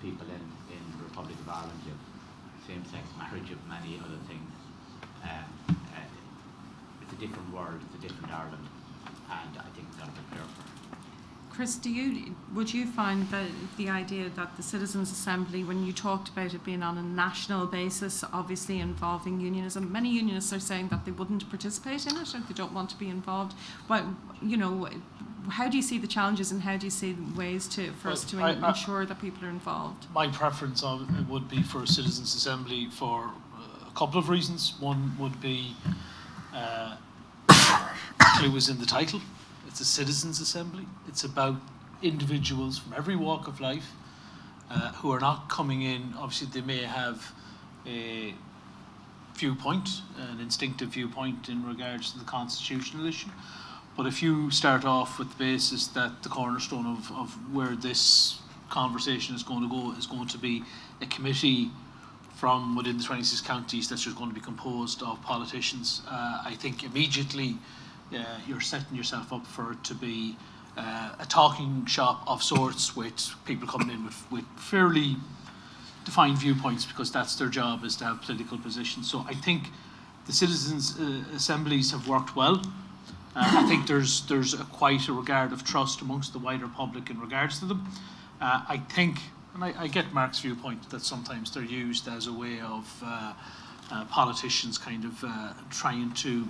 people in the Republic of Ireland. You have same-sex marriage, you have many other things. It's a different world. It's a different Ireland, and I think we've got to prepare for it. Chris, would you find that the idea that the Citizens' Assembly, when you talked about it being on a national basis, obviously involving unionism, many unionists are saying that they wouldn't participate in it or they don't want to be involved. But, how do you see the challenges, and how do you see ways for us to ensure that people are involved? My preference would be for a citizens' assembly for a couple of reasons. One would be clue is in the title. It's a citizens' assembly. It's about individuals from every walk of life who are not coming in. Obviously, they may have a viewpoint, an instinctive viewpoint in regards to the constitutional issue. But if you start off with the basis that the cornerstone of where this conversation is going to go is going to be a committee from within the 26 counties that's just going to be composed of politicians, I think immediately you're setting yourself up for it to be a talking shop of sorts, with people coming in with fairly defined viewpoints, because that's their job, is to have political positions. So I think the citizens' assemblies have worked well. I think there's quite a regard of trust amongst the wider public in regards to them. I think, and I get Mark's viewpoint, that sometimes they're used as a way of politicians kind of trying to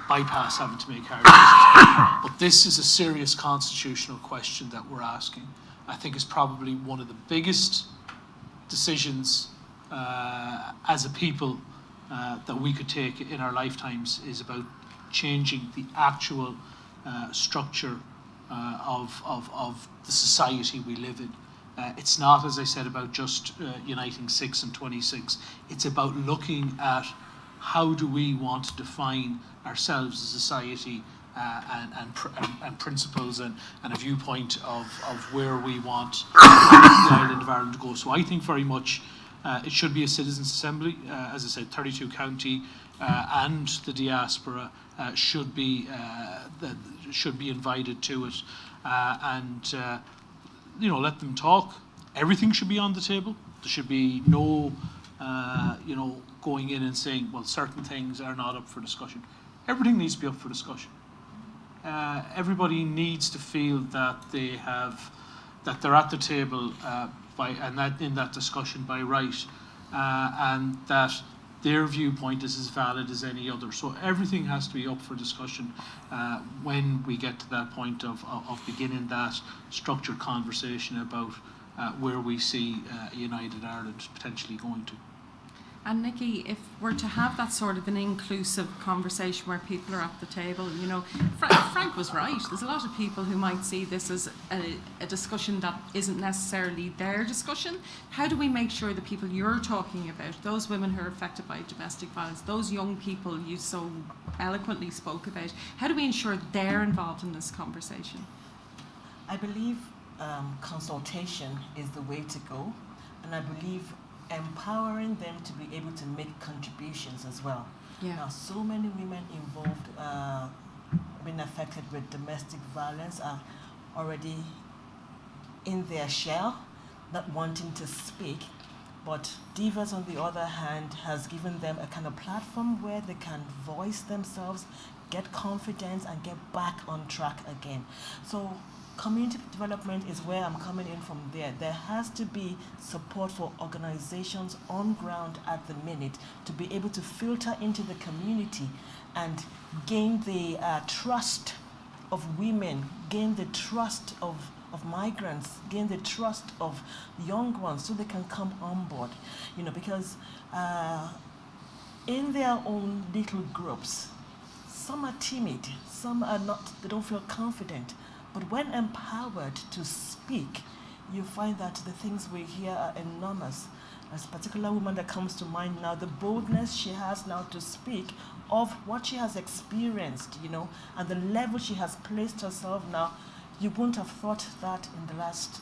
bypass having to make hard decisions. But this is a serious constitutional question that we're asking. I think it's probably one of the biggest decisions as a people that we could take in our lifetimes, is about changing the actual structure of the society we live in. It's not, as I said, about just uniting 6 and 26. It's about looking at how do we want to define ourselves as a society, and principles and a viewpoint of where we want the island of Ireland to go. So I think very much it should be a citizens' assembly. As I said, 32 county and the diaspora should be invited to it, and let them talk. Everything should be on the table. There should be no going in and saying, well, certain things are not up for discussion. Everything needs to be up for discussion. Everybody needs to feel that they're at the table in that discussion by right, and that their viewpoint is as valid as any other. So everything has to be up for discussion when we get to that point of beginning that structured conversation about where we see United Ireland potentially going to. And Nikki, if we're to have that sort of an inclusive conversation where people are at the table, Frank was right. There's a lot of people who might see this as a discussion that isn't necessarily their discussion. How do we make sure the people you're talking about, those women who are affected by domestic violence, those young people you so eloquently spoke about, how do we ensure they're involved in this conversation? I believe consultation is the way to go, and I believe empowering them to be able to make contributions as well. Yeah. Now, so many women involved, being affected with domestic violence, are already in their shell, not wanting to speak. But Divas, on the other hand, has given them a kind of platform where they can voice themselves, get confidence, and get back on track again. So community development is where I'm coming in from there. There has to be support for organizations on ground at the minute to be able to filter into the community and gain the trust of women, gain the trust of migrants, gain the trust of young ones so they can come on board. Because in their own little groups, some are timid, some are not, they don't feel confident. But when empowered to speak, you find that the things we hear are enormous. There's a particular woman that comes to mind now, the boldness she has now to speak of what she has experienced, and the level she has placed herself now. You wouldn't have thought that in the last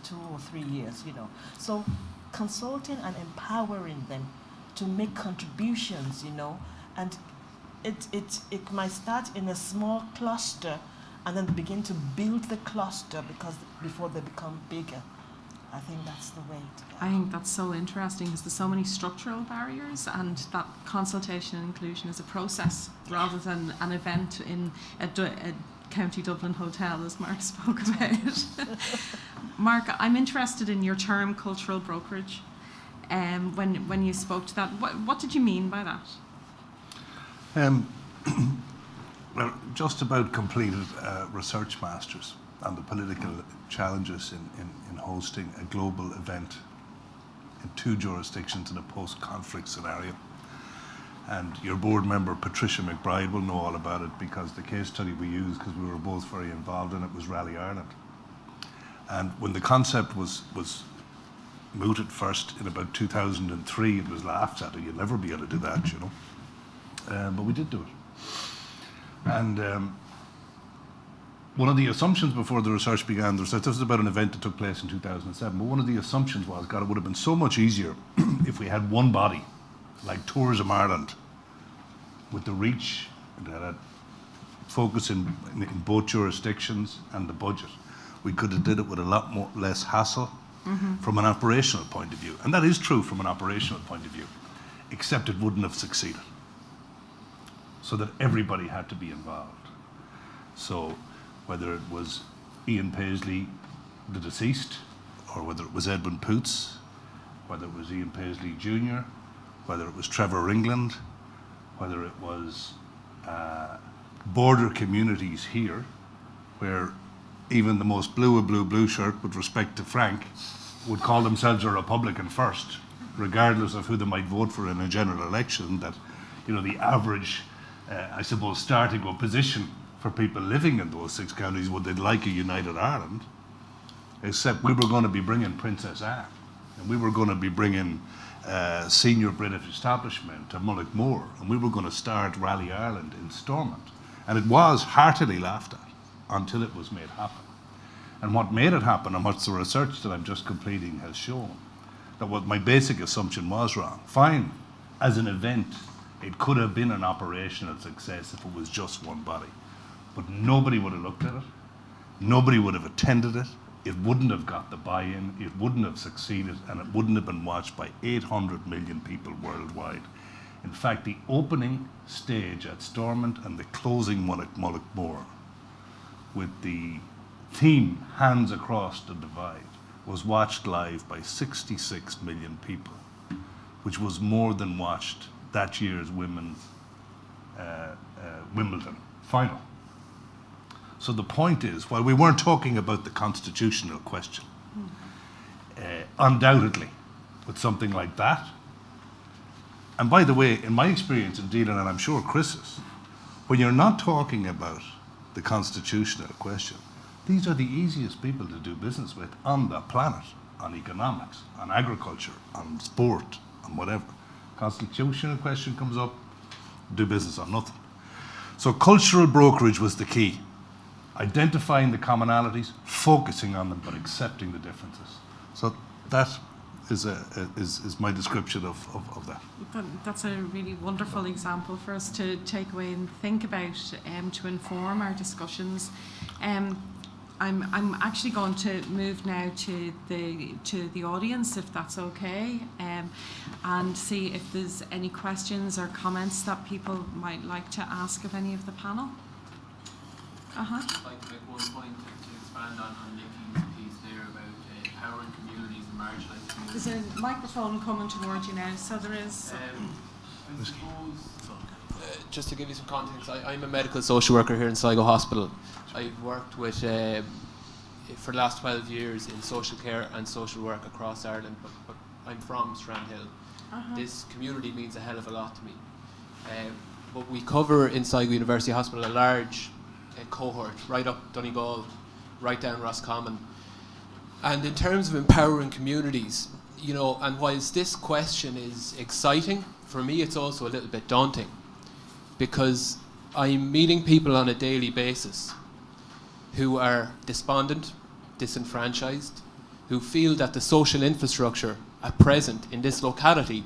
2 or 3 years, So consulting and empowering them to make contributions, and it might start in a small cluster and then begin to build the cluster before they become bigger. I think that's the way to go. I think that's so interesting because there's so many structural barriers, and that consultation and inclusion is a process rather than an event in a County Dublin hotel, as Mark spoke about. Mark, I'm interested in your term cultural brokerage. When you spoke to that, what did you mean by that? Well, just about completed research masters on the political challenges in hosting a global event in 2 jurisdictions in a post-conflict scenario. And your board member, Patricia McBride, will know all about it because the case study we used, because we were both very involved in it, was Rally Ireland. And when the concept was mooted first in about 2003, it was laughed at. You'll never be able to do that, but we did do it. And one of the assumptions before the research began, this was about an event that took place in 2007, but one of the assumptions was, God, it would have been so much easier if we had one body, like Tourism Ireland, with the reach, that had focus in both jurisdictions and the budget. We could have did it with a lot less hassle from an operational point of view. And that is true from an operational point of view, except it wouldn't have succeeded. So that everybody had to be involved. So whether it was Ian Paisley, the deceased, or whether it was Edwin Poots, whether it was Ian Paisley Jr., whether it was Trevor Ringland, whether it was border communities here, where even the most blue of blue shirt, with respect to Frank, would call themselves a Republican first, regardless of who they might vote for in a general election, that the average I suppose starting position for people living in those 6 counties would they like a united Ireland, except we were going to be bringing Princess Anne, and we were going to be bringing senior British establishment to Mullickmore, and we were going to start Rally Ireland in Stormont. And it was heartily laughed at until it was made happen. And what made it happen, and what the research that I'm just completing has shown, that what my basic assumption was wrong. Fine, as an event, it could have been an operational success if it was just one body. But nobody would have looked at it, nobody would have attended it, it wouldn't have got the buy-in, it wouldn't have succeeded, and it wouldn't have been watched by 800 million people worldwide. In fact, the opening stage at Stormont and the closing one at Mullickmore, with the theme Hands Across the Divide, was watched live by 66 million people, which was more than watched that year's women's Wimbledon final. So the point is, while we weren't talking about the constitutional question, undoubtedly, with something like that, and by the way, in my experience in dealing, and I'm sure Chris's, when you're not talking about the constitutional question, these are the easiest people to do business with on the planet, on economics, on agriculture, on sport, on whatever. Constitutional question comes up, do business on nothing. So cultural brokerage was the key. Identifying the commonalities, focusing on them, but accepting the differences. So that is my description of that. That's a really wonderful example for us to take away and think about to inform our discussions. I'm actually going to move now to the audience, if that's okay, and see if there's any questions or comments that people might like to ask of any of the panel. I'd like to make one point to expand on Nicky's piece there about empowering communities and marginalised communities. There's a microphone coming towards you now, so there is. I suppose, just to give you some context, I'm a medical social worker here in Sligo Hospital. I've worked with, for the last 12 years in social care and social work across Ireland, but I'm from Strandhill. This community means a hell of a lot to me. But we cover in Sligo University Hospital a large cohort, right up Donegal, right down Roscommon. And in terms of empowering communities, you know, and whilst this question is exciting, for me it's also a little bit daunting, because I'm meeting people on a daily basis who are despondent, disenfranchised, who feel that the social infrastructure at present in this locality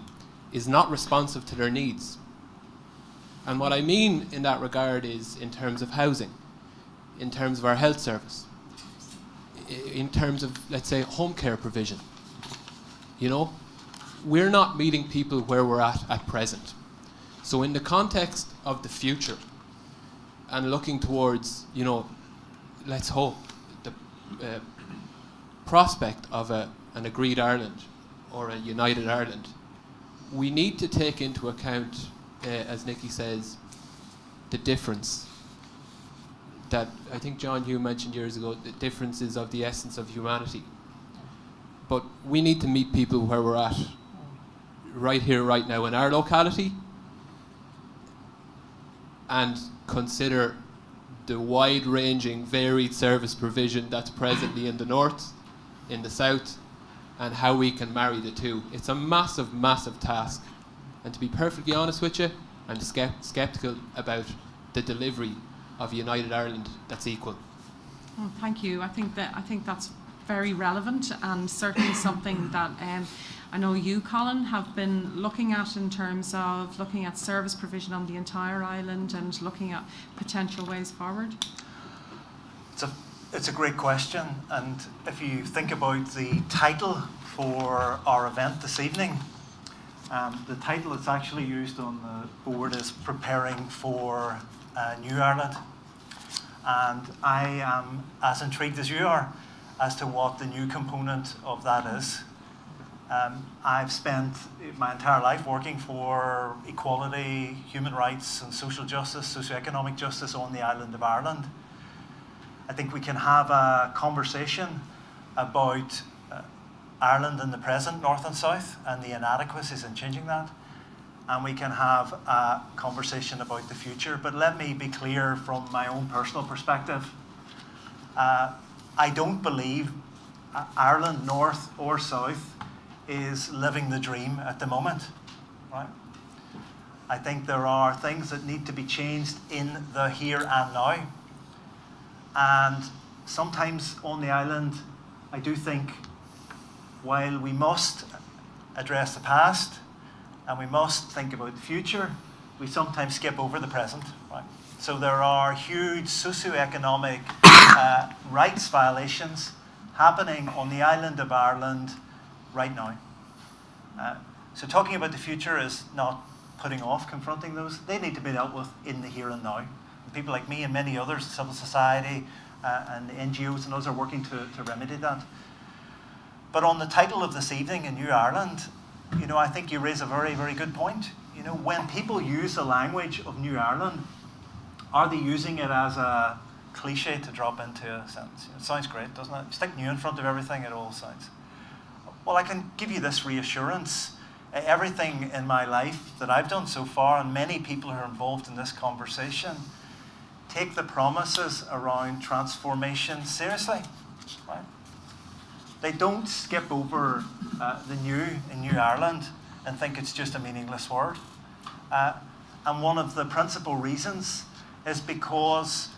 is not responsive to their needs. And what I mean in that regard is in terms of housing, in terms of our health service, in terms of, let's say, home care provision. You know, we're not meeting people where we're at present. So in the context of the future and looking towards, you know, let's hope, the prospect of an agreed Ireland or a united Ireland, we need to take into account, as Nicky says, the difference that I think John Hugh mentioned years ago, the differences of the essence of humanity. But we need to meet people where we're at, right here, right now in our locality, and consider the wide-ranging, varied service provision that's presently in the north, in the south, and how we can marry the two. It's a massive, massive task. And to be perfectly honest with you, I'm sceptical about the delivery of a united Ireland that's equal. Oh, thank you. I think that's very relevant and certainly something that I know you, Colin, have been looking at in terms of looking at service provision on the entire island and looking at potential ways forward. It's a great question, and if you think about the title for our event this evening, the title that's actually used on the board is Preparing for New Ireland. And I am as intrigued as you are as to what the new component of that is. I've spent my entire life working for equality, human rights and social justice, socioeconomic justice on the island of Ireland. I think we can have a conversation about Ireland in the present, north and south, and the inadequacies in changing that. and we can have a conversation about the future. But let me be clear from my own personal perspective. I don't believe Ireland, north or south, is living the dream at the moment. Right? I think there are things that need to be changed in the here and now. And sometimes on the island, I do think while we must address the past and we must think about the future, we sometimes skip over the present. Right? So there are huge socioeconomic rights violations happening on the island of Ireland right now. So talking about the future is not putting off confronting those. They need to be dealt with in the here and now. And people like me and many others, civil society and NGOs and others are working to remedy that. But on the title of this evening, in New Ireland, you know, I think you raise a very, very good point. You know, when people use the language of New Ireland, are they using it as a cliche to drop into a sentence? It sounds great, doesn't it? Stick new in front of everything, it all sounds. Well, I can give you this reassurance. Everything in my life that I've done so far, and many people who are involved in this conversation, take the promises around transformation seriously. Right? They don't skip over the new in New Ireland and think it's just a meaningless word. And one of the principal reasons is because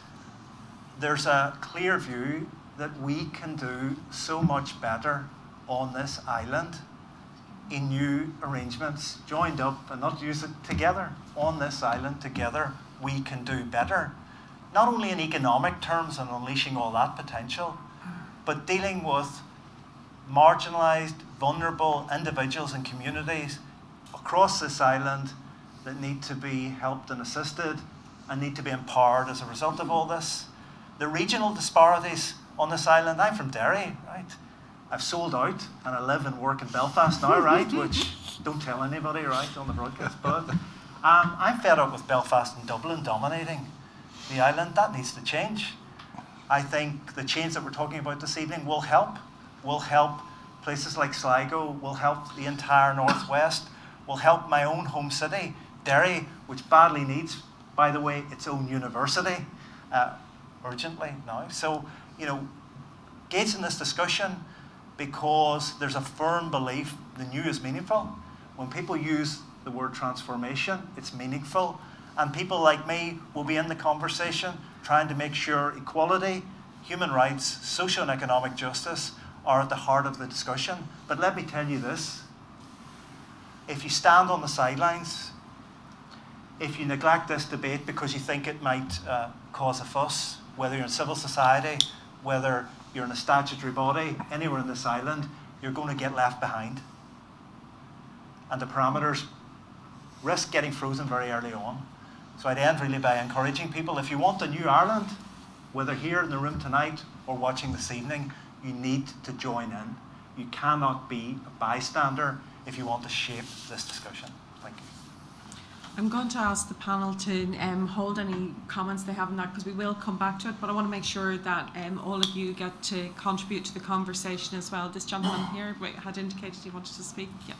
there's a clear view that we can do so much better on this island in new arrangements, joined up and not use it together. On this island together, we can do better. Not only in economic terms and unleashing all that potential, but dealing with marginalised, vulnerable individuals and communities across this island that need to be helped and assisted and need to be empowered as a result of all this. The regional disparities on this island, I'm from Derry, right? I've sold out and I live and work in Belfast now, right? Which, don't tell anybody, right, on the broadcast. But I'm fed up with Belfast and Dublin dominating the island. That needs to change. I think the change that we're talking about this evening will help places like Sligo, will help the entire Northwest, will help my own home city, Derry, which badly needs, by the way, its own university urgently now. So, you know, engage in this discussion because there's a firm belief the new is meaningful. When people use the word transformation, it's meaningful. And people like me will be in the conversation trying to make sure equality, human rights, social and economic justice are at the heart of the discussion. But let me tell you this. If you stand on the sidelines, if you neglect this debate because you think it might cause a fuss, whether you're in civil society, whether you're in a statutory body, anywhere in this island, you're going to get left behind. And the parameters risk getting frozen very early on. So I'd end really by encouraging people, if you want a new Ireland, whether here in the room tonight or watching this evening, you need to join in. You cannot be a bystander if you want to shape this discussion. Thank you. I'm going to ask the panel to hold any comments they have on that because we will come back to it, but I want to make sure that all of you get to contribute to the conversation as well. This gentleman here had indicated he wanted to speak. Yeah.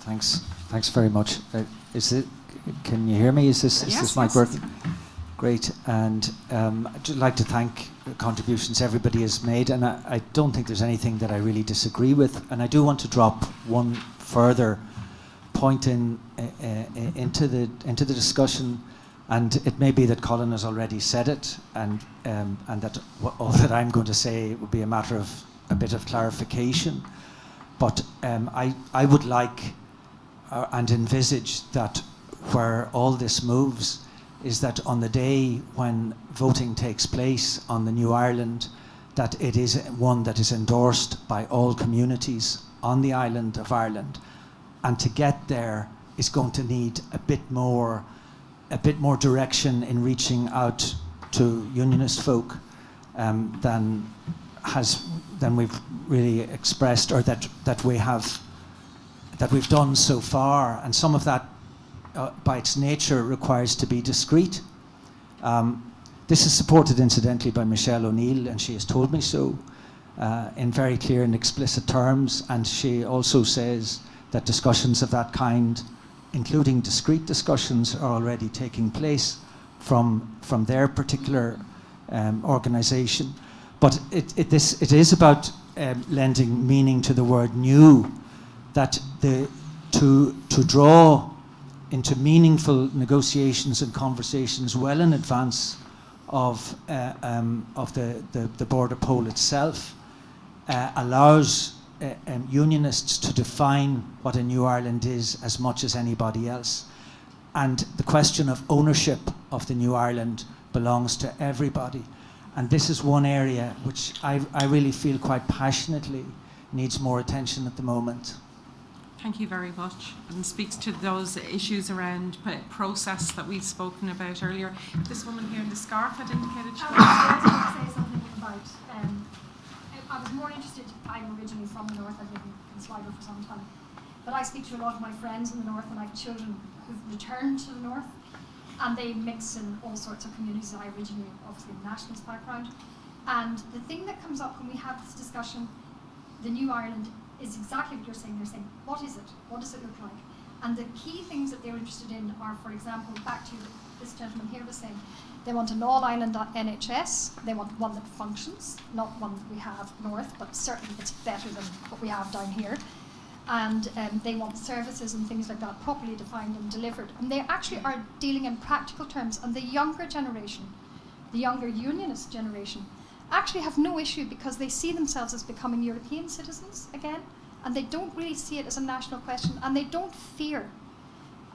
Thanks very much. Can you hear me? Is this mic working? Great. And I'd just like to thank the contributions everybody has made, and I don't think there's anything that I really disagree with. And I do want to drop one further point into the discussion, and it may be that Colin has already said it, and that all that I'm going to say would be a matter of a bit of clarification. But I would like and envisage that where all this moves is that on the day when voting takes place on the new Ireland, that it is one that is endorsed by all communities on the island of Ireland. And to get there is going to need a bit more direction in reaching out to unionist folk than we've really expressed, or that we've done so far. And some of that, by its nature, requires to be discreet. This is supported, incidentally, by Michelle O'Neill, and she has told me so in very clear and explicit terms. And she also says that discussions of that kind including discrete discussions, are already taking place from their particular organisation. But it is about lending meaning to the word new, that to draw into meaningful negotiations and conversations well in advance of the border poll itself allows unionists to define what a new Ireland is as much as anybody else. And the question of ownership of the new Ireland belongs to everybody. And this is one area which I really feel quite passionately needs more attention at the moment. Thank you very much, and speaks to those issues around process that we've spoken about earlier. This woman here in the scarf had indicated she I was going to say something about, I was more interested, I'm originally from the north, I've lived in Sligo for some time, but I speak to a lot of my friends in the north, and I have children who've returned to the north, and they mix in all sorts of communities. I originally, obviously, a nationalist background, and the thing that comes up when we have this discussion, the new Ireland, is exactly what you're saying. They're saying, what is it? What does it look like? And the key things that they're interested in are, for example, back to this gentleman here was saying, they want an all-island NHS. They want one that functions, not one that we have north, but certainly it's better than what we have down here. And they want services and things like that properly defined and delivered. And they actually are dealing in practical terms. And the younger generation, the younger unionist generation, actually have no issue because they see themselves as becoming European citizens again, and they don't really see it as a national question, and they don't fear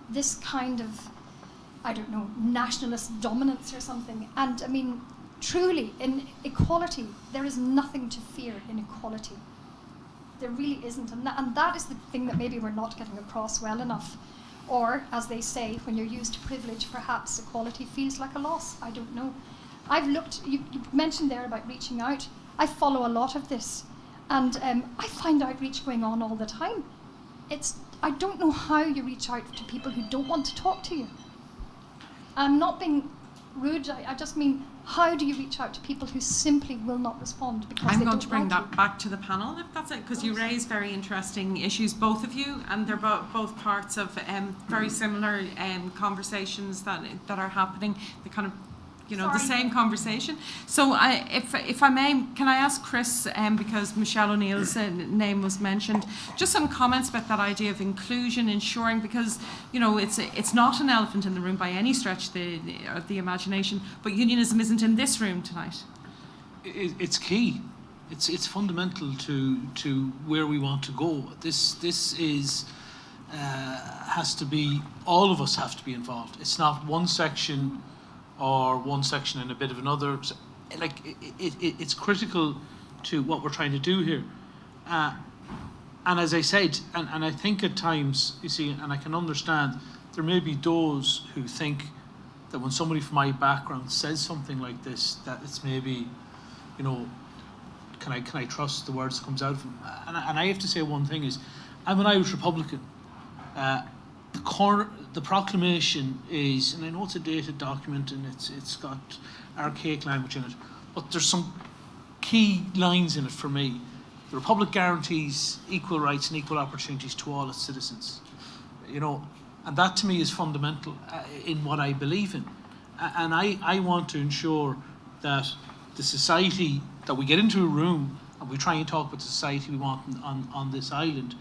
this kind of, I don't know, nationalist dominance or something. And I mean, truly, in equality, there is nothing to fear in equality. There really isn't, and that is the thing that maybe we're not getting across well enough. Or, as they say, when you're used to privilege, perhaps equality feels like a loss. I don't know. I've looked, you mentioned there about reaching out. I follow a lot of this, and I find outreach going on all the time. I don't know how you reach out to people who don't want to talk to you. I'm not being rude, I just mean, how do you reach out to people who simply will not respond because I'm they going don't to bring want that back to the panel, if that's it, because you raise very interesting issues, both of you, and they're both parts of very similar conversations that are happening. The kind of, the same conversation. So if I may, can I ask Chris, because Michelle O'Neill's name was mentioned, just some comments about that idea of inclusion, ensuring, because, it's not an elephant in the room by any stretch of the imagination, but unionism isn't in this room tonight. It's key. It's fundamental to where we want to go. This is has to be, all of us have to be involved. It's not one section or one section and a bit of another. Like, it's critical to what we're trying to do here. And as I said, and I think at times, you see, and I can understand, there may be those who think that when somebody from my background says something like this, that it's maybe, can I trust the words that comes out of them? And I have to say one thing is, I'm an Irish Republican. The proclamation is, and I know it's a dated document and it's got archaic language in it, but there's some key lines in it for me. The Republic guarantees equal rights and equal opportunities to all its citizens. And that to me is fundamental in what I believe in. And I want to ensure that the society, that we get into a room and we try and talk about the society we want on this island,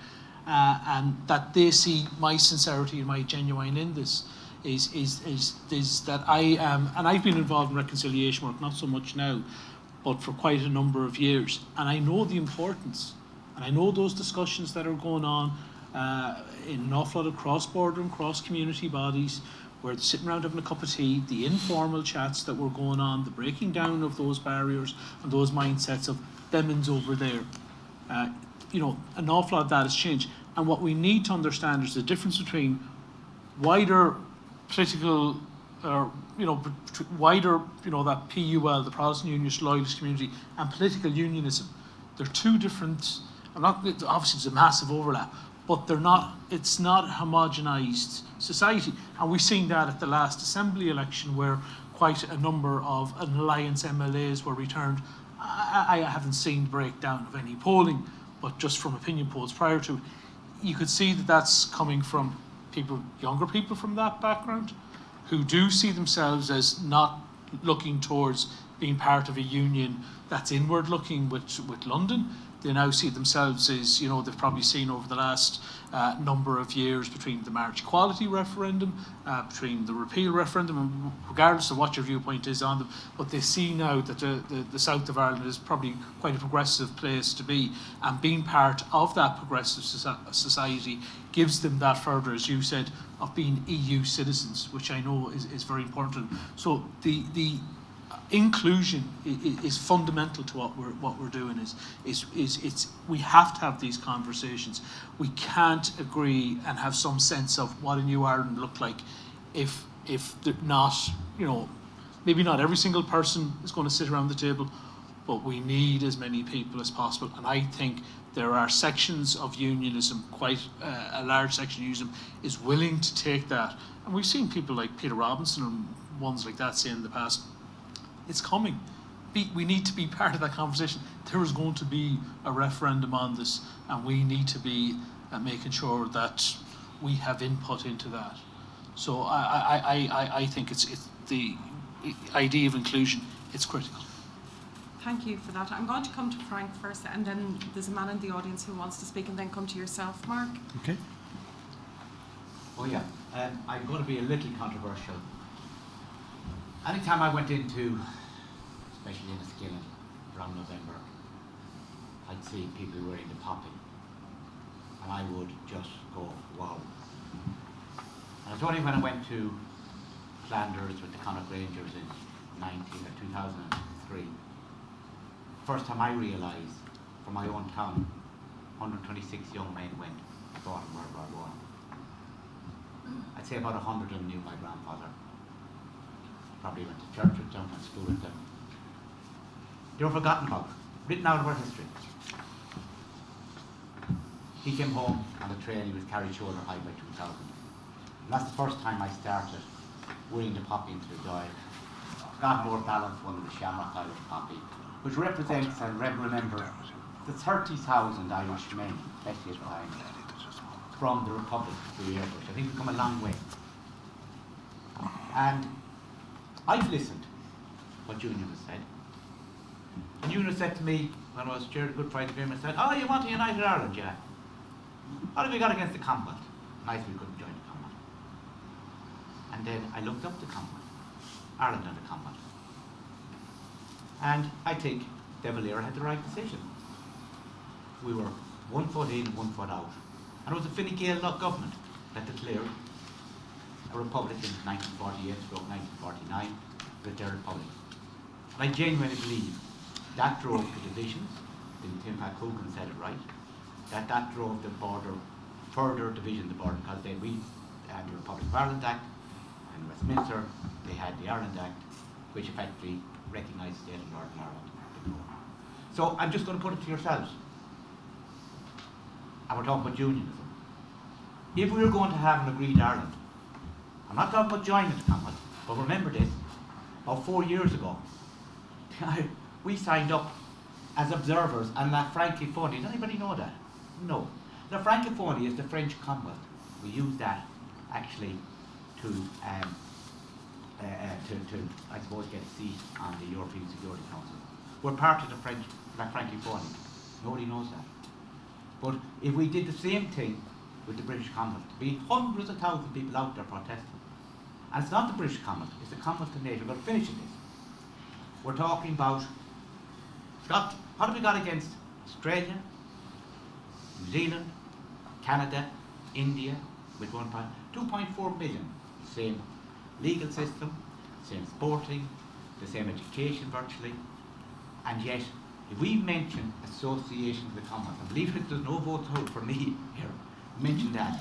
and that they see my sincerity and my genuine in this is that I am, and I've been involved in reconciliation work, not so much now, but for quite a number of years, and I know the importance, and I know those discussions that are going on in an awful lot of cross-border and cross-community bodies, where they're sitting around having a cup of tea, the informal chats that were going on, the breaking down of those barriers and those mindsets of them's over there. An awful lot of that has changed. And what we need to understand is the difference between wider political, wider, that PUL, the Protestant Unionist Loyalist Community, and political unionism. They're two different, obviously there's a massive overlap, but it's not a homogenised society. And we've seen that at the last Assembly election, where quite a number of an Alliance MLAs were returned. I haven't seen the breakdown of any polling, but just from opinion polls prior to it, you could see that that's coming from younger people from that background, who do see themselves as not looking towards being part of a union that's inward looking with London. They now see themselves as, they've probably seen over the last number of years between the marriage equality referendum, between the repeal referendum, and regardless of what your viewpoint is on them, but they see now that the south of Ireland is probably quite a progressive place to be, and being part of that progressive society gives them that further, as you said, of being EU citizens, which I know is very important. So the inclusion is fundamental to what we're doing. We have to have these conversations. We can't agree and have some sense of what a new Ireland look like if they're not, maybe not every single person is going to sit around the table, but we need as many people as possible. And I think there are sections of unionism, quite a large section of unionism, is willing to take that. And we've seen people like Peter Robinson and ones like that say in the past, it's coming. We need to be part of that conversation. There is going to be a referendum on this, and we need to be making sure that we have input into that. So I think it's the idea of inclusion, it's critical. Thank you for that. I'm going to come to Frank first, and then there's a man in the audience who wants to speak, and then come to yourself, Mark. Okay. Oh yeah, I'm going to be a little controversial. Anytime I went into, especially in Enniskillen around November, I'd see people wearing the poppy, and I would just go, wow. And it's only when I went to Flanders with the Connacht Rangers in 2003, first time I realised from my own town, 126 young men went and fought in World War I. I'd say about 100 of them knew my grandfather. Probably went to church with them, went to school with them. They were forgotten about, written out of our history. He came home on the train, he was carried shoulder high by 2000. And that's the first time I started wearing the poppy into the dial. Got more balance, one of the Shamrock Irish poppy, which represents, and remember, the 30,000 Irish men, especially at the time, from the Republic to the Irish. I think we've come a long way. And I've listened to what Union has said. And Union said to me, when I was chair of the Good Friday Agreement, said, oh, you want a united Ireland, yeah? What have you got against the Commonwealth? And I said we couldn't join the Commonwealth. And then I looked up the Commonwealth, Ireland and the Commonwealth. And I think De Valera had the right decision. We were 1 foot in, 1 foot out. And it was a Fine Gael government that declared a republic in 1948 stroke 1949, the Third Republic. And I genuinely believe that drove the divisions. I think Tim Coogan said it right. That drove the border, further division of the border, because then we had the Republic of Ireland Act, and Westminster, they had the Ireland Act, which effectively recognised the state of Northern Ireland. So I'm just going to put it to yourselves. And we're talking about unionism. If we were going to have an agreed Ireland, I'm not talking about joining the Commonwealth, but remember this, about 4 years ago, we signed up as observers and La Francophonie. Does anybody know that? No. La Francophonie is the French Commonwealth. We use that actually to I suppose, get a seat on the European Security Council. We're part of the French La Francophonie. Nobody knows that. But if we did the same thing with the British Commonwealth, there'd be hundreds of thousands of people out there protesting. And it's not the British Commonwealth, it's the Commonwealth of Nations. We're going to finish this. We're talking about Scotland. What have we got against Australia, New Zealand, Canada, India, with 2.4 million? Same legal system, same sporting, the same education virtually. And yet, if we mention association with the Commonwealth, I believe it, there's no vote for me here, mention that.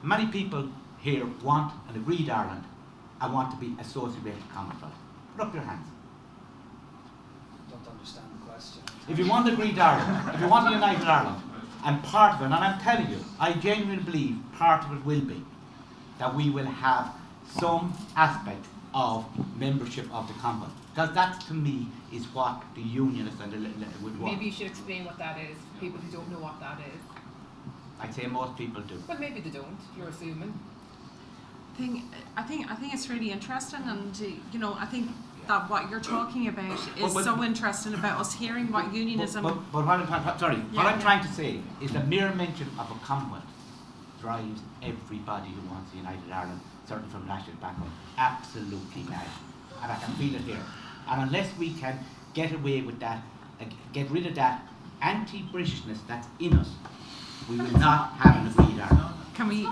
Many people here want an agreed Ireland and want to be associated with the Commonwealth. Put up your hands. Don't understand the question. If you want agreed Ireland, if you want a united Ireland, and part of it, and I'm telling you, I genuinely believe part of it will be that we will have some aspect of membership of the Commonwealth. Because that, to me, is what the unionists and would want. Maybe you should explain what that is, people who don't know what that is. I'd say most people do. Well, maybe they don't, you're assuming. I think it's really interesting, and you know, I think that what you're talking about is But- so interesting about us hearing what unionism. But what I'm what Yeah. I'm trying to say is the mere mention of a Commonwealth drives everybody who wants a United Ireland, certainly from national background, absolutely mad. And I can feel it here. And unless we can get away with that, get rid of that anti-Britishness that's in us, we will not have an agreed Ireland. Can we?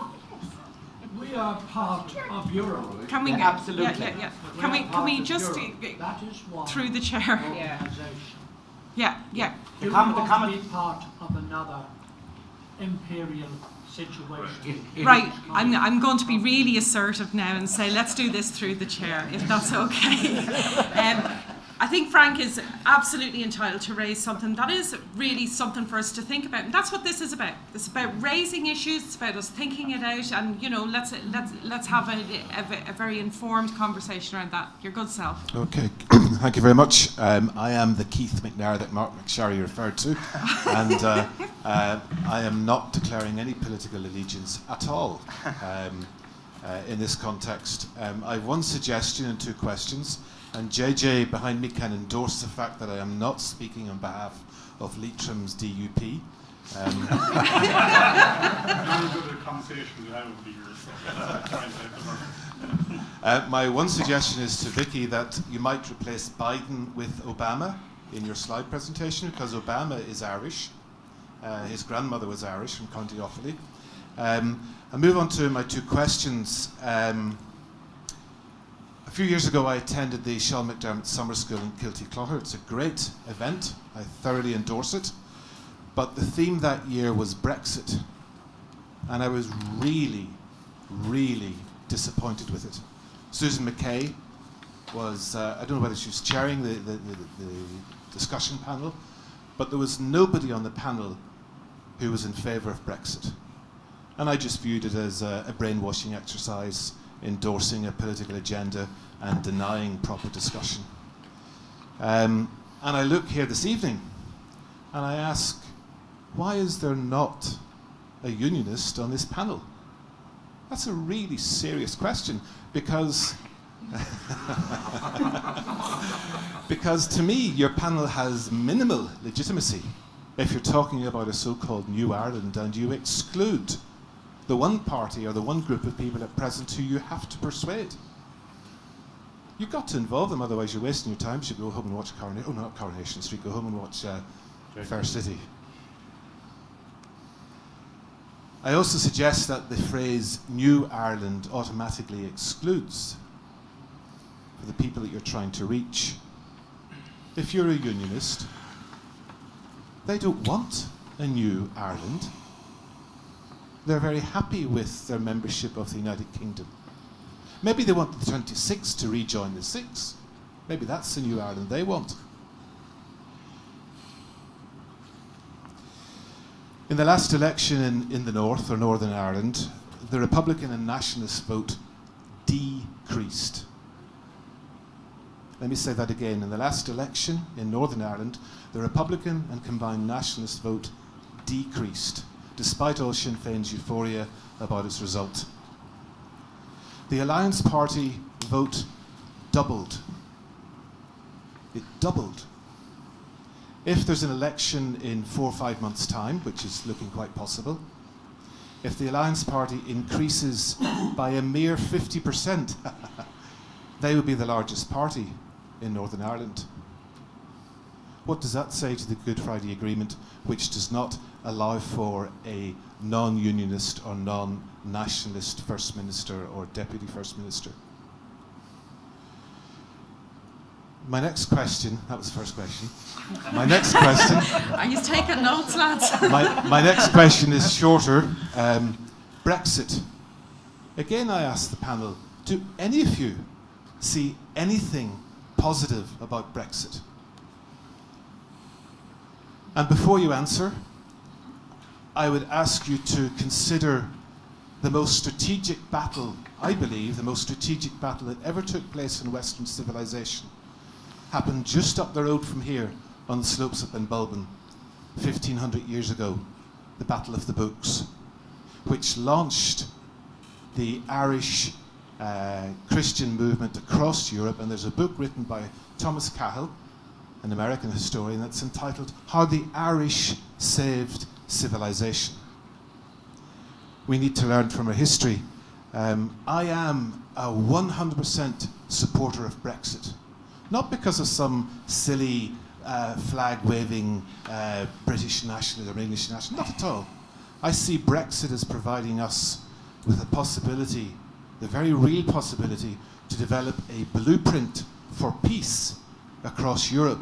We are part of Europe. Can we? Yeah, absolutely. Yeah. Can we just That is why. through the chair? Organisation. Yeah. The You common- want the common- to be part of another imperial situation. Right, I'm going to be really assertive now and say let's do this through the chair, if that's okay. I think Frank is absolutely entitled to raise something that is really something for us to think about, and that's what this is about. It's about raising issues. It's about us thinking it out, and you know, let's have a very informed conversation around that. Your good self. Okay, thank you very much. I am the Keith McNair that Mark McSharry referred to, and I am not declaring any political allegiance at all in this context. I have one suggestion and two questions, and JJ behind me can endorse the fact that I am not speaking on behalf of Leitrim's DUP. My one suggestion is to Vicky that you might replace Biden with Obama in your slide presentation, because Obama is Irish. His grandmother was Irish from County Offaly. I'll move on to my two questions. A few years ago I attended the Sean McDermott Summer School in Kilty Clogher. It's a great event. I thoroughly endorse it. But the theme that year was Brexit. And I was really, really disappointed with it. Susan McKay was, I don't know whether she was chairing the discussion panel, but there was nobody on the panel who was in favour of Brexit. And I just viewed it as a brainwashing exercise, endorsing a political agenda and denying proper discussion. And I look here this evening and I ask, why is there not a unionist on this panel? That's a really serious question, because because to me your panel has minimal legitimacy if you're talking about a so-called New Ireland and you exclude the one party or the one group of people at present who you have to persuade. You've got to involve them, otherwise you're wasting your time. You should go home and watch Coronation Street, go home and watch Fair City. I also suggest that the phrase New Ireland automatically excludes for the people that you're trying to reach. If you're a unionist, they don't want a new Ireland. They're very happy with their membership of the United Kingdom. Maybe they want the 26 to rejoin the 6. Maybe that's the new Ireland they want. In the last election in the North, or Northern Ireland, the Republican and Nationalist vote decreased. Let me say that again. In the last election in Northern Ireland, the Republican and combined Nationalist vote decreased, despite all Sinn Féin's euphoria about its result. The Alliance Party vote doubled. It doubled. If there's an election in 4 or 5 months' time, which is looking quite possible, if the Alliance Party increases by a mere 50%, they will be the largest party in Northern Ireland. What does that say to the Good Friday Agreement, which does not allow for a non-unionist or non-nationalist First Minister or Deputy First Minister? My next question, that was the first question. My next question. Are you taking notes, lads? my next question is shorter. Brexit. Again, I ask the panel, do any of you see anything positive about Brexit? And before you answer, I would ask you to consider the most strategic battle, I believe, the most strategic battle that ever took place in Western civilization happened just up the road from here on the slopes of Benbulben 1,500 years ago, the Battle of the Books, which launched the Irish Christian movement across Europe, and there's a book written by Thomas Cahill, an American historian, that's entitled How the Irish Saved Civilization. We need to learn from our history. I am a 100% supporter of Brexit, not because of some silly flag-waving British nationalism or English nationalism, not at all. I see Brexit as providing us with the possibility, the very real possibility, to develop a blueprint for peace across Europe.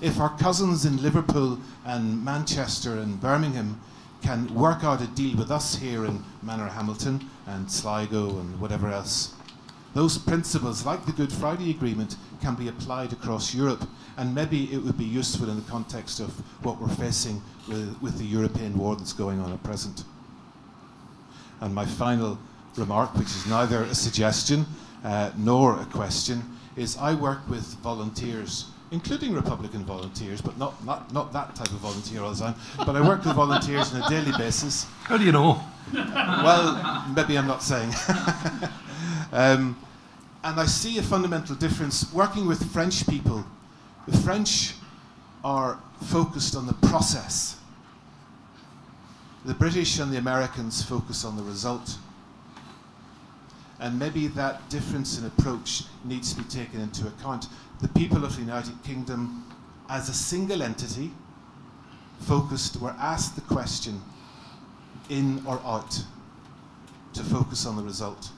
If our cousins in Liverpool and Manchester and Birmingham can work out a deal with us here in Manorhamilton and Sligo and whatever else, those principles, like the Good Friday Agreement, can be applied across Europe, and maybe it would be useful in the context of what we're facing with the European war that's going on at present. And my final remark, which is neither a suggestion nor a question, is I work with volunteers, including Republican volunteers, but not that type of volunteer all the time, but I work with volunteers on a daily basis. How do you know? Well, maybe I'm not saying. And I see a fundamental difference working with French people. The French are focused on the process. The British and the Americans focus on the result. And maybe that difference in approach needs to be taken into account. The people of the United Kingdom, as a single entity, were asked the question, in or out, to focus on the result.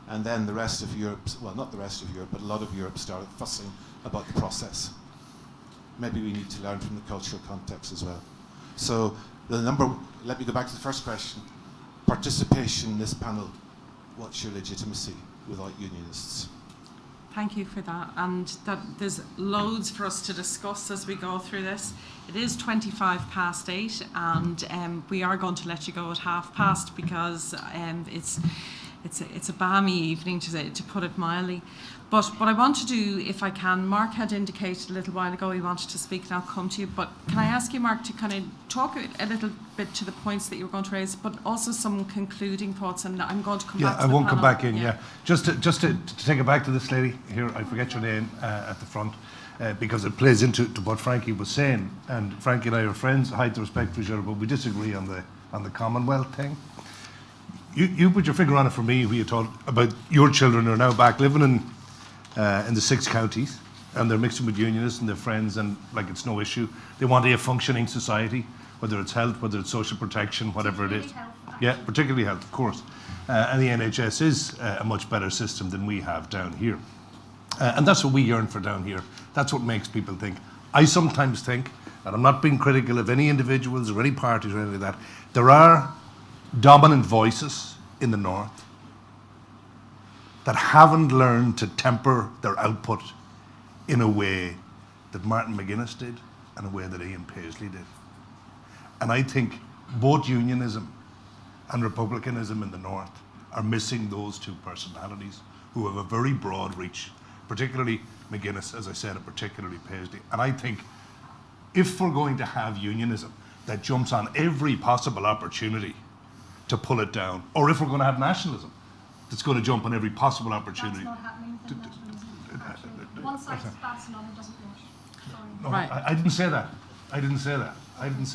And then the rest of Europe, well, not the rest of Europe, but a lot of Europe started fussing about the process. Maybe we need to learn from the cultural context as well. So let me go back to the first question. Participation in this panel, what's your legitimacy without unionists? Thank you for that. And that there's loads for us to discuss as we go through this. It is 8:25, and we are going to let you go at 8:30 because it's a balmy evening, to put it mildly. But what I want to do, if I can, Mark had indicated a little while ago he wanted to speak, and I'll come to you. But can I ask you, Mark, to kind of talk a little bit to the points that you were going to raise, but also some concluding thoughts, and I'm going to come back to the I won't come panel. back in, Just to take it back to this lady here, I forget your name at the front, because it plays into what Frankie was saying. And Frankie and I are friends, high respect for each other, but we disagree on the Commonwealth thing. You put your finger on it for me, who you taught about your children who are now back living in the 6 counties, and they're mixing with unionists and their friends, and like it's no issue. They want a functioning society, whether it's health, whether it's social protection, whatever it is. Yeah, particularly health, of course. And the NHS is a much better system than we have down here. And that's what we yearn for down here. That's what makes people think. I sometimes think, and I'm not being critical of any individuals or any parties or anything like that, there are dominant voices in the North that haven't learned to temper their output in a way that Martin McGuinness did and a way that Ian Paisley did. And I think both unionism and republicanism in the North are missing those two personalities who have a very broad reach, particularly McGuinness, as I said, and particularly Paisley. And I think if we're going to have unionism that jumps on every possible opportunity to pull it down, or if we're going to have nationalism that's going to jump on every possible opportunity. That's not happening. One side is bad, another doesn't work. No, right. I didn't say that. I didn't say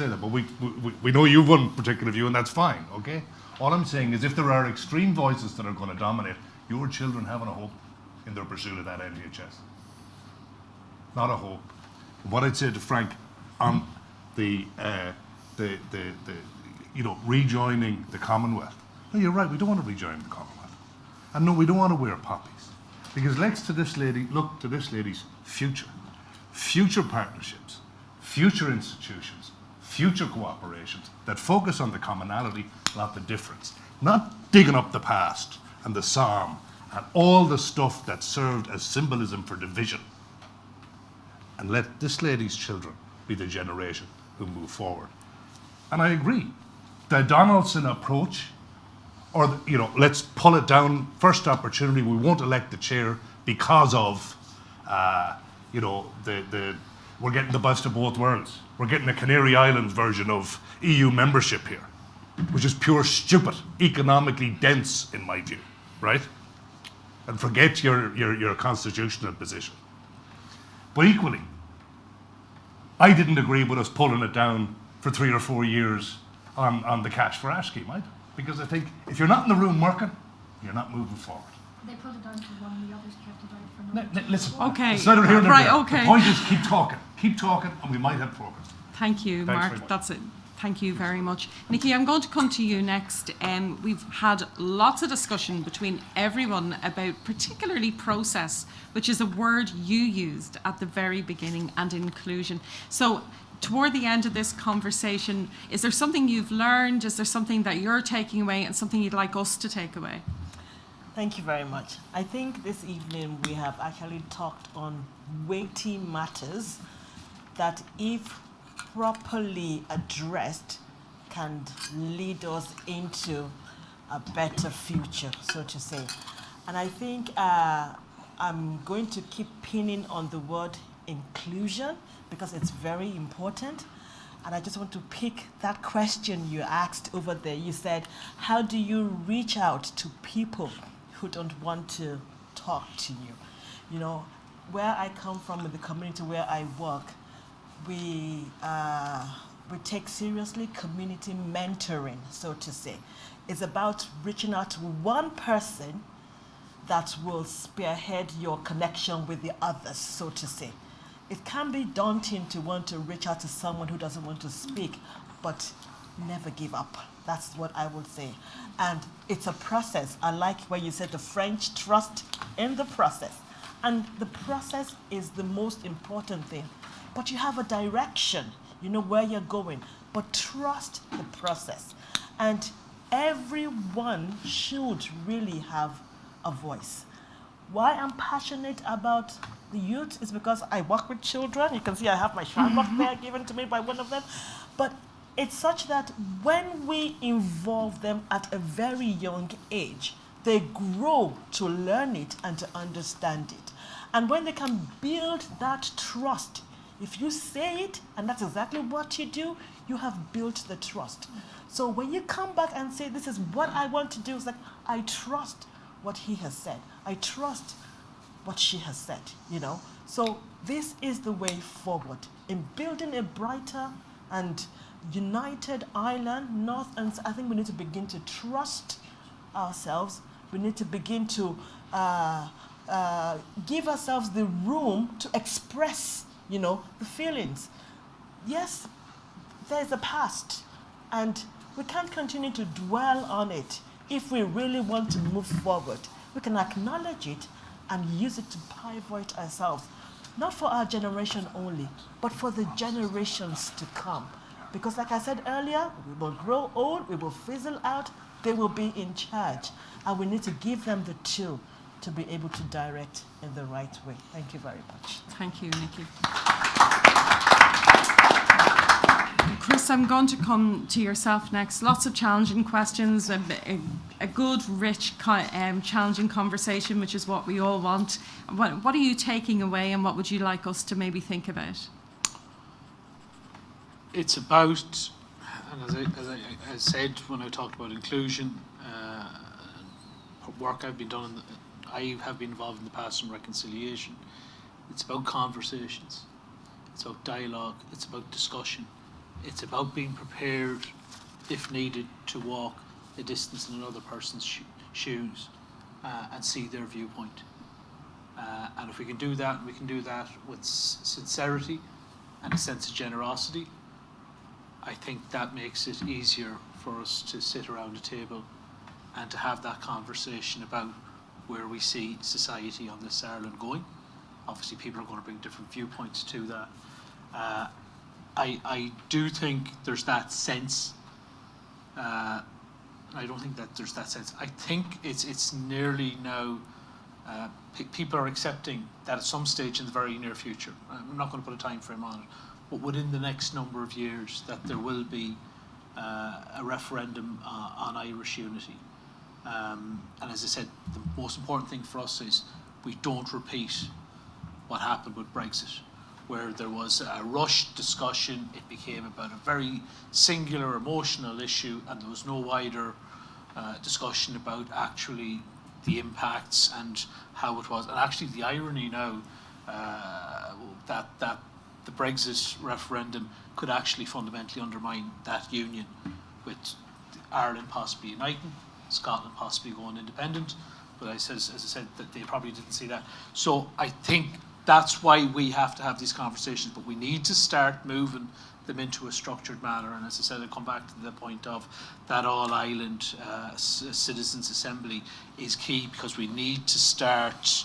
that. But we know you've one particular view, and that's fine, okay? All I'm saying is if there are extreme voices that are going to dominate, your children haven't a hope in their pursuit of that NHS. Not a hope. What I'd say to Frank on the rejoining the Commonwealth. No, you're right, we don't want to rejoin the Commonwealth. And no, we don't want to wear poppies. Because look to this lady's future partnerships, future institutions, future cooperations that focus on the commonality, not the difference. Not digging up the past and the psalm and all the stuff that served as symbolism for division. And let this lady's children be the generation who move forward. And I agree. The Donaldson approach, or let's pull it down, first opportunity, we won't elect the chair because of, we're getting the best of both worlds. We're getting a Canary Islands version of EU membership here, which is pure stupid, economically dense in my view, right? and forget your constitutional position. But equally, I didn't agree with us pulling it down for 3 or 4 years on the cash for ASHE scheme, right? Because I think if you're not in the room working, you're not moving forward. They put it down for one, the others kept it out for another. Listen, Okay. it's neither here nor Right, there. okay. The point is keep talking, and we might have progress. Thank you, Thanks very Mark. much. That's it. Thank you very much. Nikki, I'm going to come to you next. We've had lots of discussion between everyone about particularly process, which is a word you used at the very beginning, and inclusion. So toward the end of this conversation, is there something you've learned? Is there something that you're taking away and something you'd like us to take away? Thank you very much. I think this evening we have actually talked on weighty matters that, if properly addressed, can lead us into a better future, so to say. And I think I'm going to keep pinning on the word inclusion because it's very important. And I just want to pick that question you asked over there. You said, how do you reach out to people who don't want to talk to you? You know, where I come from, in the community where I work, we take seriously community mentoring, so to say. It's about reaching out to one person that will spearhead your connection with the others, so to say. It can be daunting to want to reach out to someone who doesn't want to speak, but never give up. That's what I would say. And it's a process. I like where you said the French trust in the process. And the process is the most important thing. But you have a direction, you know where you're going, but trust the process. And everyone should really have a voice. Why I'm passionate about the youth is because I work with children. You can see I have my Shamrock there given to me by one of them. But it's such that when we involve them at a very young age, they grow to learn it and to understand it. And when they can build that trust, if you say it and that's exactly what you do, you have built the trust. So when you come back and say, this is what I want to do, it's like, I trust what he has said. I trust what she has said, you know. So this is the way forward in building a brighter and united Ireland, North and South. I think we need to begin to trust ourselves. We need to begin to give ourselves the room to express, you know, the feelings. Yes, there's a past, and we can't continue to dwell on it. If we really want to move forward, we can acknowledge it and use it to pivot ourselves, not for our generation only, but for the generations to come. Because like I said earlier, we will grow old, we will fizzle out, they will be in charge, and we need to give them the tool to be able to direct in the right way. Thank you very much. Thank you, Nikki. Chris, I'm going to come to yourself next. Lots of challenging questions, a good, rich, challenging conversation, which is what we all want. What are you taking away, and what would you like us to maybe think about? It's about, and as I said when I talked about inclusion, work I've been done, I have been involved in the past in reconciliation. It's about conversations. It's about dialogue. It's about discussion. It's about being prepared, if needed, to walk a distance in another person's shoes and see their viewpoint. And if we can do that, we can do that with sincerity and a sense of generosity. I think that makes it easier for us to sit around a table and to have that conversation about where we see society on this Ireland going. Obviously, people are going to bring different viewpoints to that. I do think there's that sense. I don't think that there's that sense. I think it's nearly now. People are accepting that at some stage in the very near future. I'm not going to put a time frame on it, but within the next number of years, that there will be a referendum on Irish unity. And as I said, the most important thing for us is we don't repeat what happened with Brexit, where there was a rushed discussion, it became about a very singular emotional issue, and there was no wider discussion about actually the impacts and how it was. And actually the irony now that the Brexit referendum could actually fundamentally undermine that union, with Ireland possibly uniting, Scotland possibly going independent. But as I said, that they probably didn't see that. So I think that's why we have to have these conversations, but we need to start moving them into a structured manner. And as I said, I come back to the point of that all-island citizens' assembly is key, because we need to start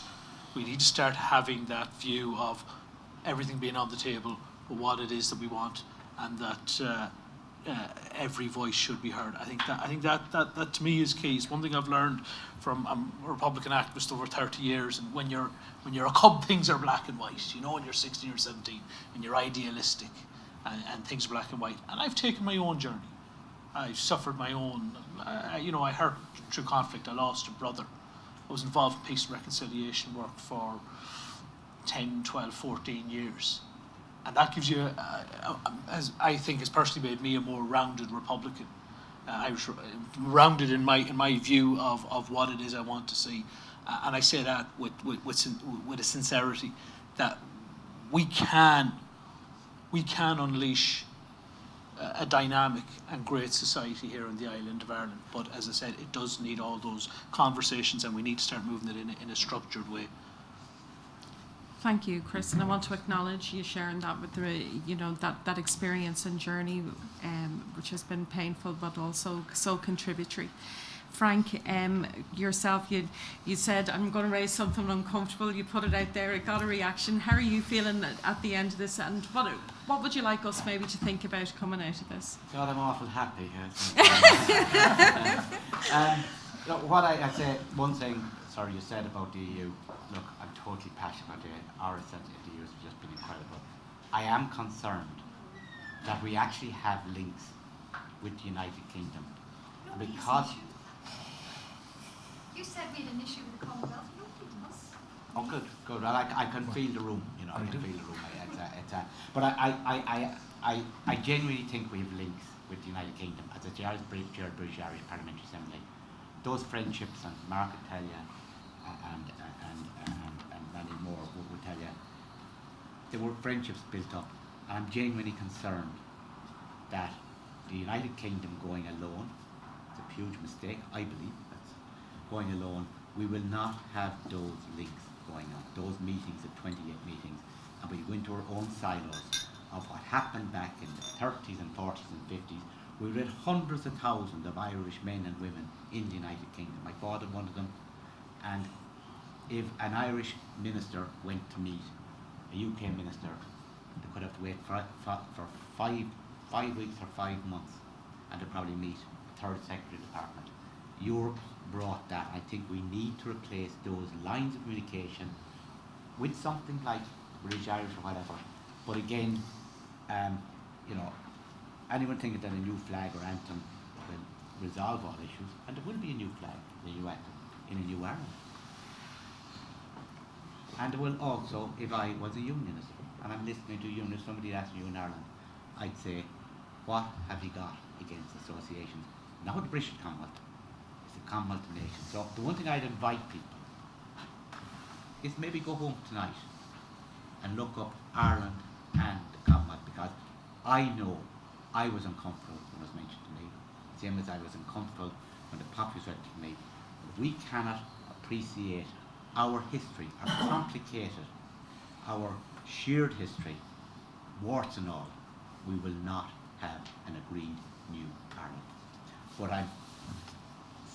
having that view of everything being on the table, but what it is that we want, and that every voice should be heard. I think that to me is key. It's one thing I've learned from a Republican activist over 30 years. And when you're a cub, things are black and white. You know, when you're 16 or 17, and you're idealistic, and things are black and white. And I've taken my own journey. I've suffered my own. I hurt through conflict. I lost a brother. I was involved in peace and reconciliation work for 10, 12, 14 years. And that gives you, as I think, has personally made me a more rounded Republican. I was rounded in my view of what it is I want to see, and I say that with a sincerity that we can unleash a dynamic and great society here in the island of Ireland. But as I said, it does need all those conversations, and we need to start moving it in a structured way. Thank you, Chris, and I want to acknowledge you sharing that with that experience and journey, which has been painful but also so contributory. Frank, yourself, you said, I'm going to raise something uncomfortable. You put it out there. It got a reaction. How are you feeling at the end of this? And what would you like us maybe to think about coming out of this? God, I'm awful happy. Look, what I say, one thing, sorry, you said about the EU. Look, I'm totally passionate about our incentive of the EU has just been incredible. I am concerned that we actually have links with the United Kingdom. Because you said we had an issue with the Commonwealth. Nobody does. Oh, good. Well, I can feel the room. I can feel the room. But I genuinely think we have links with the United Kingdom. As a chair of the British Irish Parliamentary Assembly, those friendships, and Mark will tell you, and many more will tell you, there were friendships built up. And I'm genuinely concerned that the United Kingdom going alone, it's a huge mistake, I believe, that's going alone. We will not have those links going on, those meetings, the 28 meetings, and we go into our own silos of what happened back in the 30s and 40s and 50s. We read hundreds of thousands of Irish men and women in the United Kingdom. My father, one of them. And if an Irish minister went to meet a UK minister, they could have to wait for 5 weeks or 5 months, and they'd probably meet a third secretary department. Europe brought that. I think we need to replace those lines of communication with something like British Irish or whatever. But again, anyone thinking that a new flag or anthem will resolve all issues, and there will be a new flag, a new anthem in a new Ireland. And there will also, if I was a unionist, and I'm listening to a unionist, somebody asked you in Ireland, I'd say, what have you got against associations? Not the British Commonwealth, it's the Commonwealth of Nations. So the one thing I'd invite people is maybe go home tonight and look up Ireland and the Commonwealth, because I know I was uncomfortable when it was mentioned to me, same as I was uncomfortable when the populace went to me. If we cannot appreciate our history, our complicated, our shared history, warts and all, we will not have an agreed new Ireland. But I'm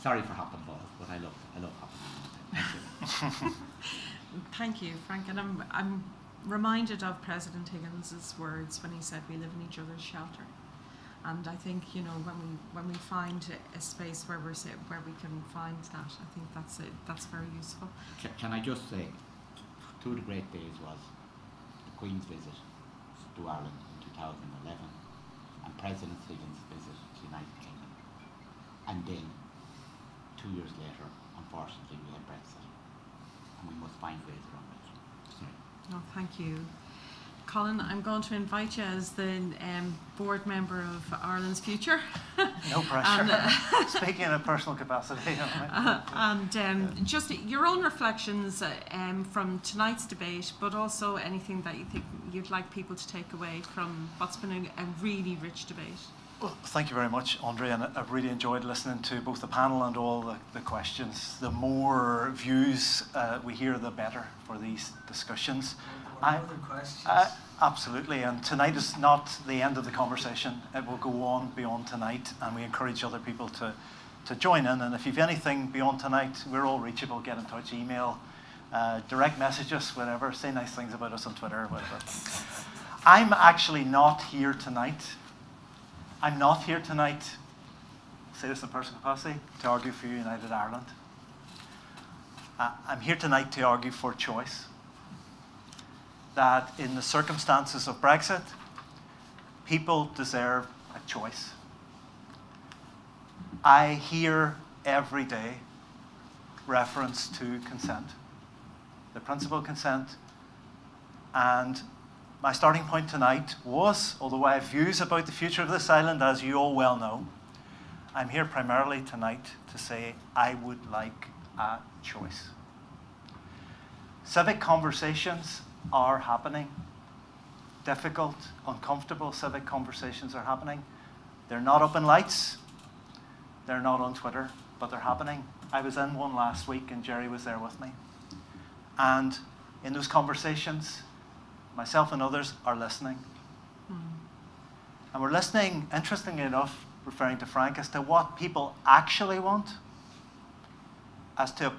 sorry for hopping balls, but I love hopping balls. Thank you, Frank. And I'm reminded of President Higgins's words when he said we live in each other's shelter. And I think, when we find a space where we can find that, I think that's very useful. Can I just say, two of the great days was the Queen's visit to Ireland in 2011 and President Higgins' visit to the United Kingdom. And then, 2 years later, unfortunately, we had Brexit. And we must find ways around it. Sorry. No, thank you. Colin, I'm going to invite you as the board member of Ireland's Future. No pressure. Speaking in a personal capacity. Just your own reflections from tonight's debate, but also anything that you think you'd like people to take away from what's been a really rich debate. Well, thank you very much, Andre, and I've really enjoyed listening to both the panel and all the questions. The more views we hear, the better for these discussions. Absolutely, and tonight is not the end of the conversation. It will go on beyond tonight, and we encourage other people to join in. And if you've anything beyond tonight, we're all reachable. Get in touch, email, direct message us, whatever. Say nice things about us on Twitter, whatever. I'm actually not here tonight. I'm not here tonight, I'll say this in personal capacity, to argue for United Ireland. I'm here tonight to argue for choice. That in the circumstances of Brexit, people deserve a choice. I hear every day reference to consent, the principle of consent, and my starting point tonight was, although I have views about the future of this island, as you all well know, I'm here primarily tonight to say I would like a choice. Civic conversations are happening. Difficult, uncomfortable civic conversations are happening. They're not up in lights. They're not on Twitter, but they're happening. I was in one last week and Jerry was there with me. And in those conversations, myself and others are listening. And we're listening, interestingly enough, referring to Frank, as to what people actually want, as to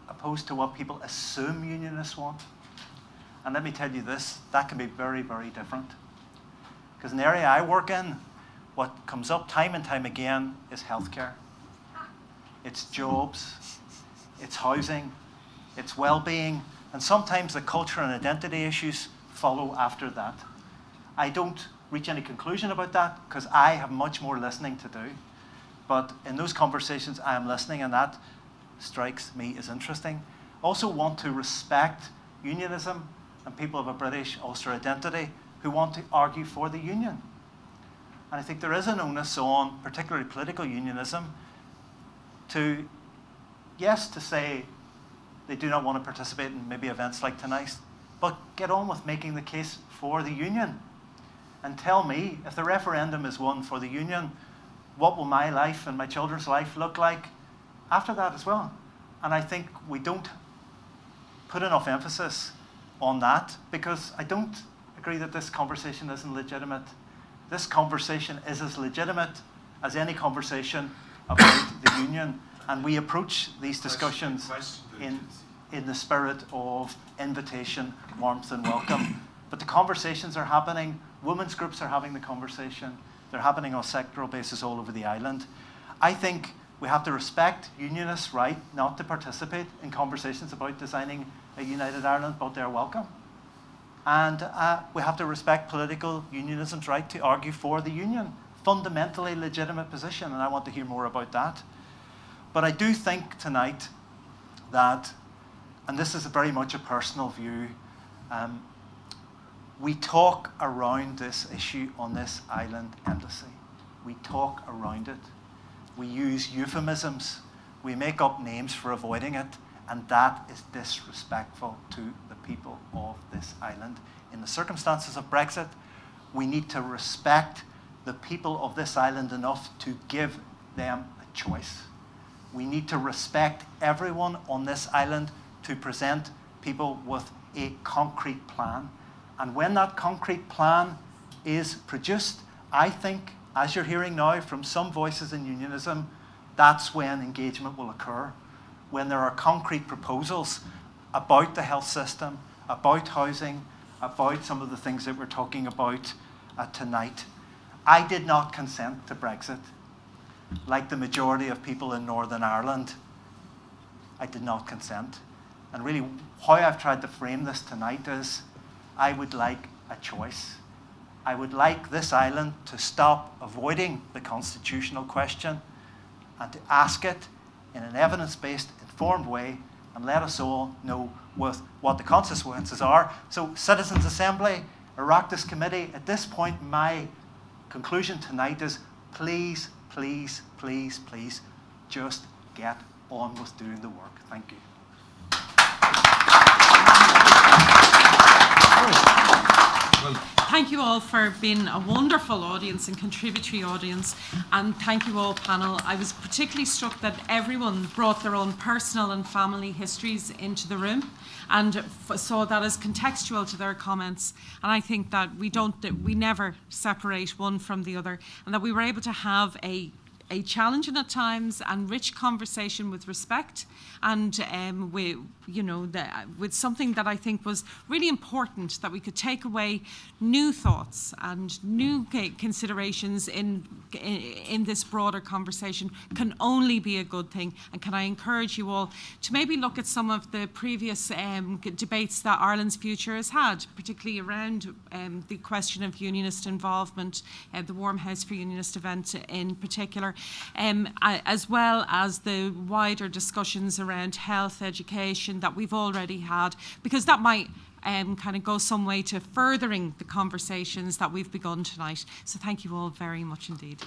opposed to what people assume unionists want. And let me tell you this, that can be very, very different. Because in the area I work in, what comes up time and time again is healthcare. It's jobs, it's housing, it's well-being, and sometimes the culture and identity issues follow after that. I don't reach any conclusion about that because I have much more listening to do. But in those conversations, I am listening, and that strikes me as interesting. Also want to respect unionism and people of a British Ulster identity who want to argue for the union. And I think there is an onus on, particularly political unionism, to, yes, to say they do not want to participate in maybe events like tonight's, but get on with making the case for the union. And tell me, if the referendum is won for the union, what will my life and my children's life look like after that as well? And I think we don't put enough emphasis on that, because I don't agree that this conversation isn't legitimate. This conversation is as legitimate as any conversation about the union, and we approach these discussions in the spirit of invitation, warmth and welcome. But the conversations are happening. Women's groups are having the conversation. They're happening on a sectoral basis all over the island. I think we have to respect unionists' right not to participate in conversations about designing a united Ireland, but they're welcome. And we have to respect political unionism's right to argue for the union. Fundamentally legitimate position, and I want to hear more about that. But I do think tonight that, and this is very much a personal view, we talk around this issue on this island endlessly. We talk around it. We use euphemisms. We make up names for avoiding it, and that is disrespectful to the people of this island. In the circumstances of Brexit, we need to respect the people of this island enough to give them a choice. We need to respect everyone on this island to present people with a concrete plan. And when that concrete plan is produced, I think, as you're hearing now from some voices in unionism, that's when engagement will occur. When there are concrete proposals about the health system, about housing, about some of the things that we're talking about tonight. I did not consent to Brexit. Like the majority of people in Northern Ireland, I did not consent. And really, how I've tried to frame this tonight is, I would like a choice. I would like this island to stop avoiding the constitutional question and to ask it in an evidence-based, informed way, and let us all know what the consequences are. So Citizens' Assembly, Oireachtas Committee, at this point, my conclusion tonight is please, please, please, please, just get on with doing the work. Thank you. Thank you all for being a wonderful audience and contributory audience, and thank you all panel. I was particularly struck that everyone brought their own personal and family histories into the room and saw that as contextual to their comments. And I think that we never separate one from the other, and that we were able to have a challenging at times and rich conversation with respect, and with something that I think was really important, that we could take away new thoughts and new considerations in this broader conversation can only be a good thing. And can I encourage you all to maybe look at some of the previous debates that Ireland's Future has had, particularly around the question of unionist involvement, the Warm House for Unionist event in particular, as well as the wider discussions around health, education that we've already had, because that might kind of go some way to furthering the conversations that we've begun tonight. So thank you all very much indeed.